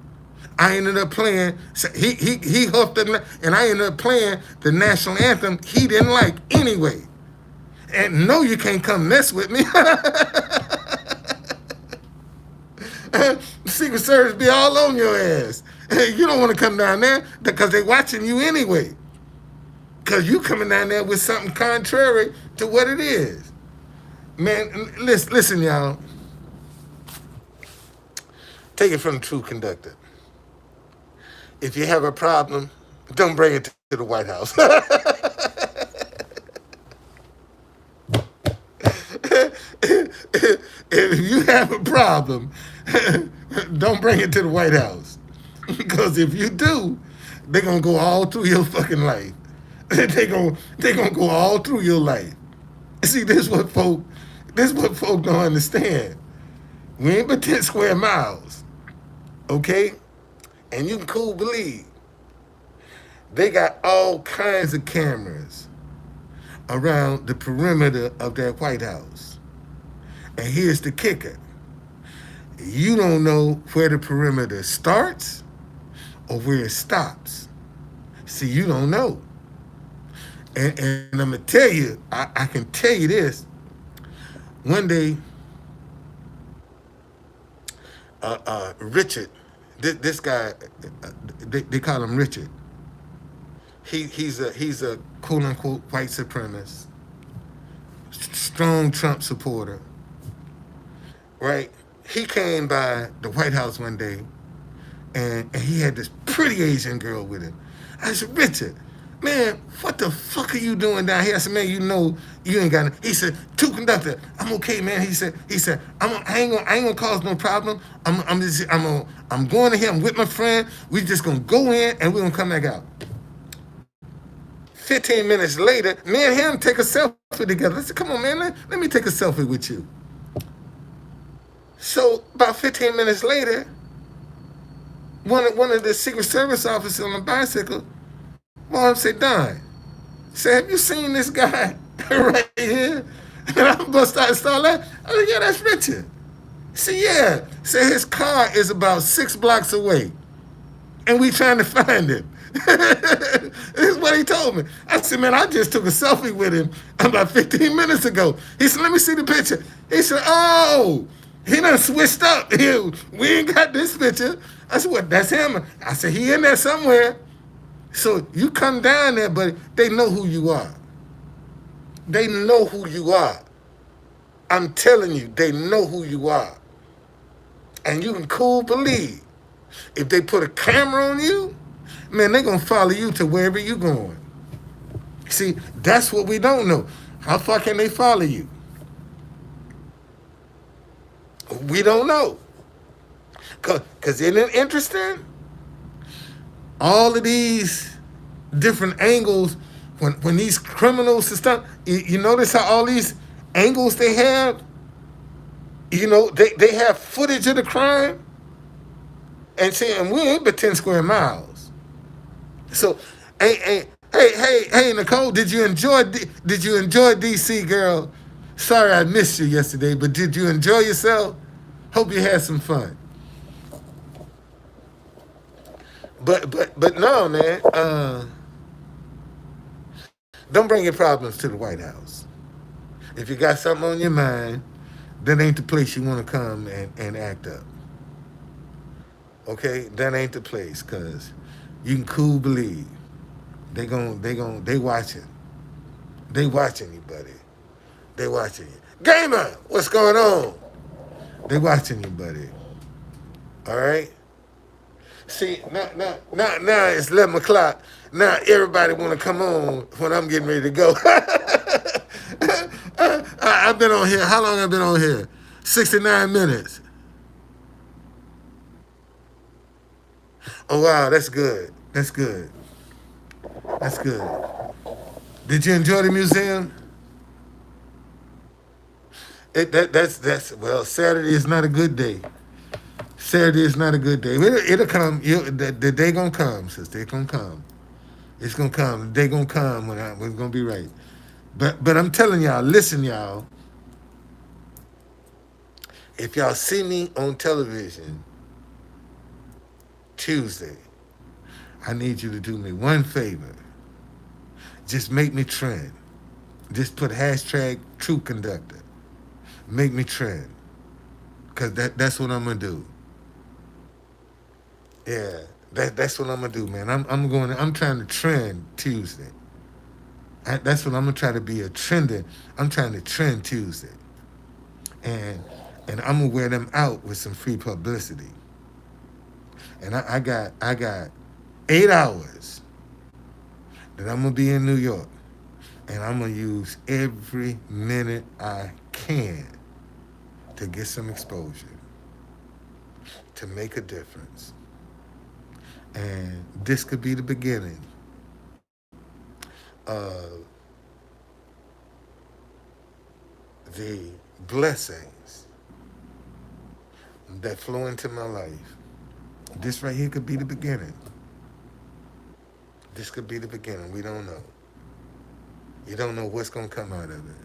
Speaker 1: I ended up playing. So he huffed it, and I ended up playing the national anthem he didn't like anyway. And no, you can't come mess with me. Secret Service be all on your ass. You don't want to come down there because they watching you anyway. Because you coming down there with something contrary to what it is. Man, listen, y'all. Take it from the true conductor. If you have a problem, don't bring it to the White House. If you have a problem, don't bring it to the White House. Because if you do, they're gonna go all through your fucking life. They gonna go all through your life. See, this what folk don't understand. We ain't but 10 square miles. Okay? And you can cool believe they got all kinds of cameras around the perimeter of that White House. And here's the kicker. You don't know where the perimeter starts or where it stops. See, you don't know. And I'm going to tell you, I can tell you this. One day, Richard, this guy, they call him Richard. He's a quote unquote white supremacist, strong Trump supporter, right? He came by the White House one day, and he had this pretty Asian girl with him. I said, Richard, man, what the fuck are you doing down here? I said, man, you know you ain't got. He said, "Two conductor, I'm okay, man." He said, I ain't gonna cause no problem. I'm going to him with my friend. We just gonna go in and we're gonna come back out. 15 minutes later, me and him take a selfie together. I said, come on, man, let me take a selfie with you. So about 15 minutes later, one of the Secret Service officers on a bicycle, Mom said, Don, said, have you seen this guy right here? And I bust out and start laughing. I said, yeah, that's Richard. He said, yeah. Said his car is about 6 blocks away. And we trying to find him. This is what he told me. I said, man, I just took a selfie with him about 15 minutes ago. He said, let me see the picture. He said, oh, he done switched up. We ain't got this picture. I said, what, that's him? I said, he in there somewhere. So you come down there, but they know who you are. They know who you are. I'm telling you, they know who you are. And you can cool believe, if they put a camera on you, man, they're going to follow you to wherever you're going. See, that's what we don't know. How far can they follow you? We don't know. Because isn't it interesting? All of these different angles, when these criminals and stuff, you notice how all these angles they have? You know, they have footage of the crime. And saying, we ain't but 10 square miles. So, hey, Nicole, did you enjoy DC, girl? Sorry I missed you yesterday, but did you enjoy yourself? Hope you had some fun. But no, man. Don't bring your problems to the White House. If you got something on your mind, that ain't the place you want to come and act up. Okay, that ain't the place, cause you can cool believe they watching. They watching you, buddy. They watching you. Gamer, what's going on? They watching you, buddy. All right. See, now it's 11 o'clock. Now everybody want to come on when I'm getting ready to go. I've been on here. How long have I been on here? 69 minutes. Oh, wow, that's good. That's good. That's good. Did you enjoy the museum? Well, Saturday is not a good day. Saturday is not a good day. It'll come. The day gonna come, sister. It's gonna come. It's gonna come. The day gonna come when it's gonna be right. But I'm telling y'all, listen, y'all. If y'all see me on television, Tuesday, I need you to do me one favor. Just make me trend. Just put hashtag True Conductor. Make me trend. Cause that's what I'm gonna do. Yeah, that's what I'm gonna do, man. I'm trying to trend Tuesday. That's what I'm gonna try to be a trending. I'm trying to trend Tuesday, and and I'm gonna wear them out with some free publicity. And I got 8 hours that I'm gonna be in New York, and I'm gonna use every minute I can to get some exposure, to make a difference. And this could be the beginning of the blessings that flow into my life. This right here could be the beginning. This could be the beginning. We don't know. You don't know what's gonna come out of it.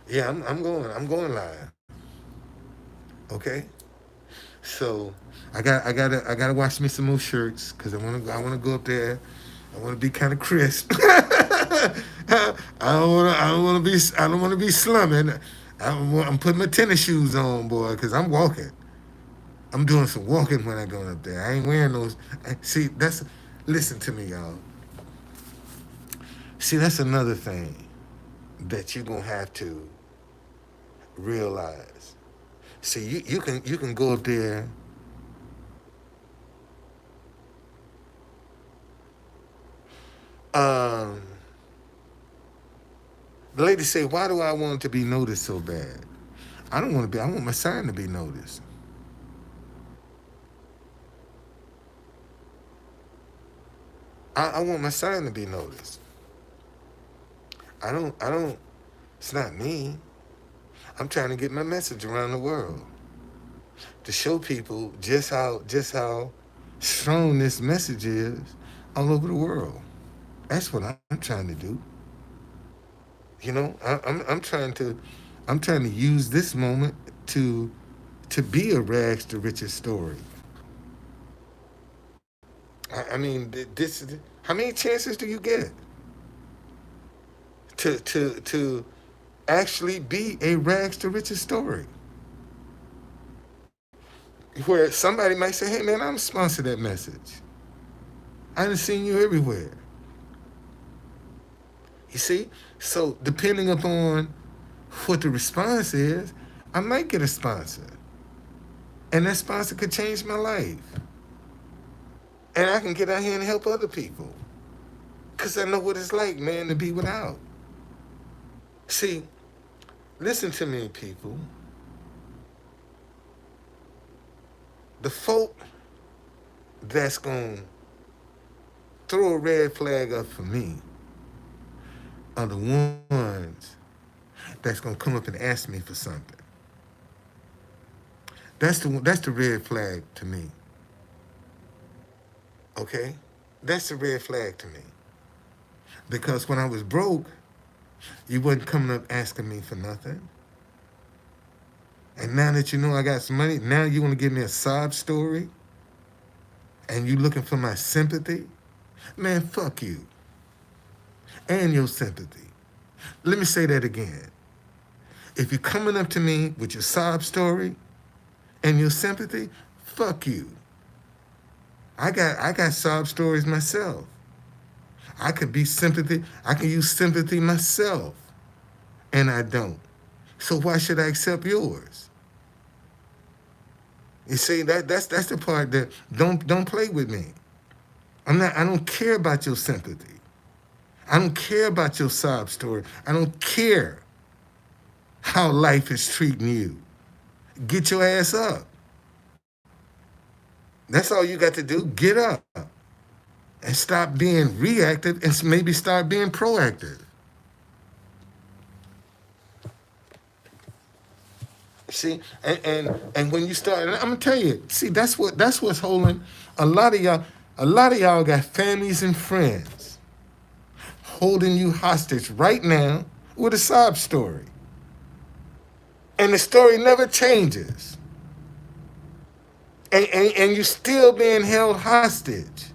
Speaker 1: Yeah, I'm going live. Okay. So I gotta wash me some more shirts because I wanna go up there. I wanna be kind of crisp. I don't wanna be slumming. I'm putting my tennis shoes on, boy, because I'm walking. I'm doing some walking when I go up there. I ain't wearing those. See, listen to me, y'all. See, that's another thing that you're gonna have to realize. See, you can go up there. Um, the lady say, "Why do I want to be noticed so bad? I don't want to be. I want my sign to be noticed. I want my sign to be noticed. I don't. I don't. It's not me. I'm trying to get my message around the world to show people just how strong this message is all over the world. That's what I'm trying to do. I'm trying to use this moment to to be a rags to riches story. I mean, this. How many chances do you get to actually be a rags to riches story? Where somebody might say, "Hey, man, I'm sponsor that message. I done seen you everywhere." You see, so depending upon what the response is, I might get a sponsor, and that sponsor could change my life, and I can get out here and help other people because I know what it's like, man, to be without. See, listen to me, people. The folk that's gonna throw a red flag up for me are the ones that's gonna come up and ask me for something. That's the red flag to me. Okay, that's the red flag to me because when I was broke, you wasn't coming up asking me for nothing. And now that you know I got some money, now you want to give me a sob story and you looking for my sympathy? Man, fuck you and your sympathy. Let me say that again. If you're coming up to me with your sob story and your sympathy, fuck you. I got sob stories myself. I could be sympathy. I can use sympathy myself, and I don't. So why should I accept yours? You see, that's the part that don't play with me. I don't care about your sympathy. I don't care about your sob story. I don't care how life is treating you. Get your ass up. That's all you got to do. Get up and stop being reactive and maybe start being proactive. See, and when you start, and I'm gonna tell you, see, that's what's holding a lot of y'all. A lot of y'all got families and friends holding you hostage right now with a sob story, and the story never changes. and you still being held hostage.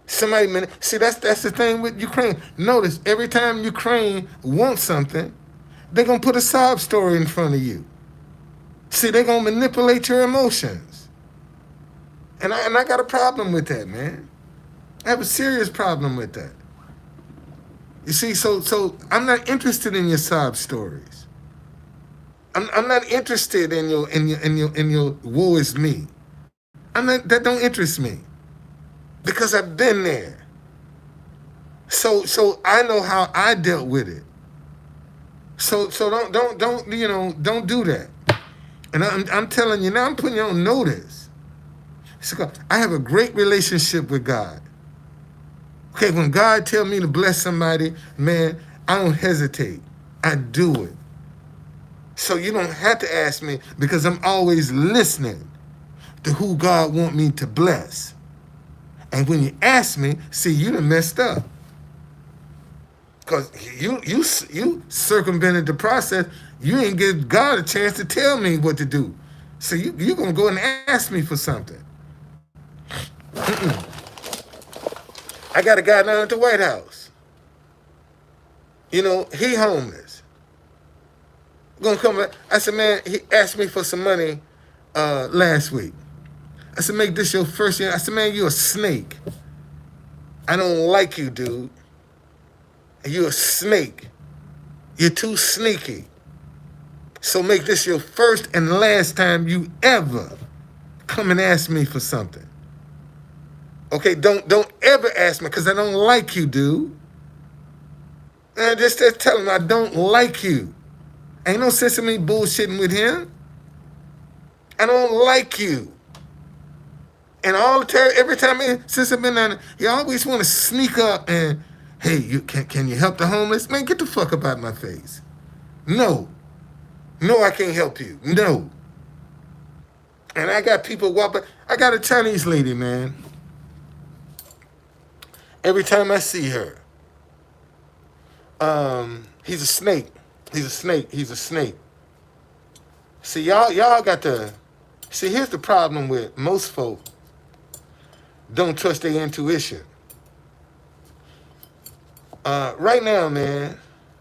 Speaker 1: Somebody, see, that's the thing with Ukraine. Notice every time Ukraine wants something, they're gonna put a sob story in front of you. See, they're gonna manipulate your emotions, and I got a problem with that, man. I have a serious problem with that. You see, so I'm not interested in your sob stories. I'm not interested in your woe is me. I'm not, that don't interest me because I've been there. So I know how I dealt with it. So don't do that. And I'm telling you now, I'm putting you on notice. So I have a great relationship with God. Okay, when God tell me to bless somebody, man, I don't hesitate. I do it. So you don't have to ask me because I'm always listening to who God want me to bless. And when you ask me, see, you done messed up. Because you circumvented the process. You ain't give God a chance to tell me what to do. So you're going to go and ask me for something. I got a guy down at the White House. You know, he homeless. Gonna come back. I said, man, he asked me for some money last week. I said, make this your first year. I said, man, you a snake. I don't like you, dude. You a snake. You're too sneaky. So make this your first and last time you ever come and ask me for something. Okay, don't ever ask me because I don't like you, dude. And just tell him I don't like you. Ain't no sense in me bullshitting with him. I don't like you. And all the time, every time since I've been down, you always want to sneak up and, hey, you can you help the homeless? Man, get the fuck up out of my face. No, I can't help you. No. And I got people walking. I got a Chinese lady, man. Every time I see her, he's a snake. He's a snake. He's a snake. See, y'all got to see. Here's the problem with most folk. Don't trust their intuition. Right now, man,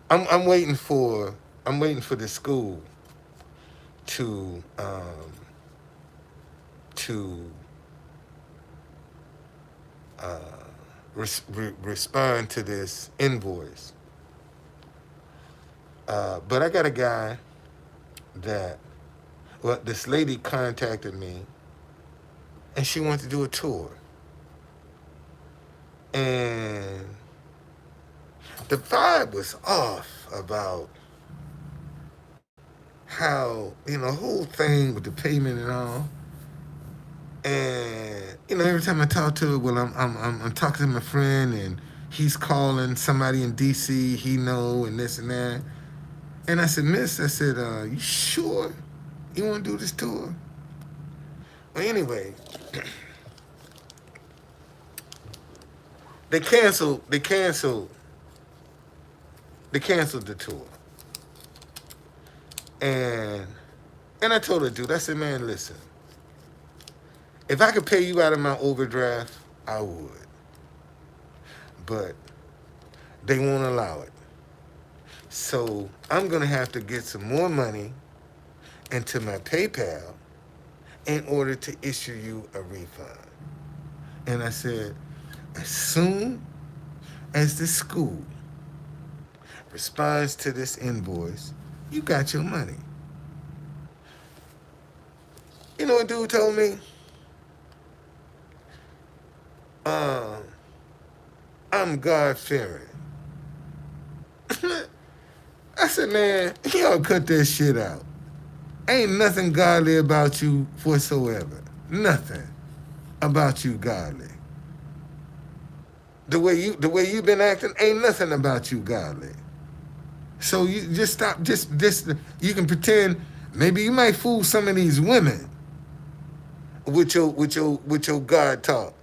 Speaker 1: I'm waiting for the school to respond to this invoice. But I got a guy that, well, this lady contacted me, and she wanted to do a tour. And the vibe was off about how, the whole thing with the payment and all. And, every time I talk to her, well, I'm talking to my friend, and he's calling somebody in D.C. he know, and this and that. And I said, Miss, I said, you sure you want to do this tour? Well, anyway, they canceled the tour. And I told her, dude, I said, man, listen, if I could pay you out of my overdraft, I would. But they won't allow it. So I'm going to have to get some more money into my PayPal in order to issue you a refund. And I said, as soon as the school responds to this invoice, you got your money. You know what dude told me? I'm God-fearing. I said, man, y'all cut that shit out. Ain't nothing godly about you whatsoever. Nothing about you godly. The way you've been acting, ain't nothing about you godly. So you just stop. Just you can pretend. Maybe you might fool some of these women with your God talk,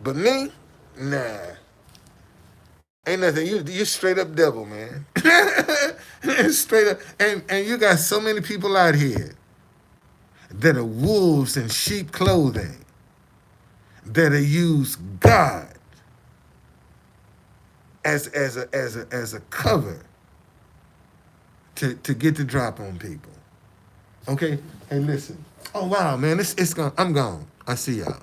Speaker 1: but me, nah. Ain't nothing. You straight up devil, man. Straight up. And you got so many people out here that are wolves in sheep clothing, that are use God as a cover to get the drop on people. Okay? Hey, listen. Oh wow, man, it's gone. I'm gone. I see y'all.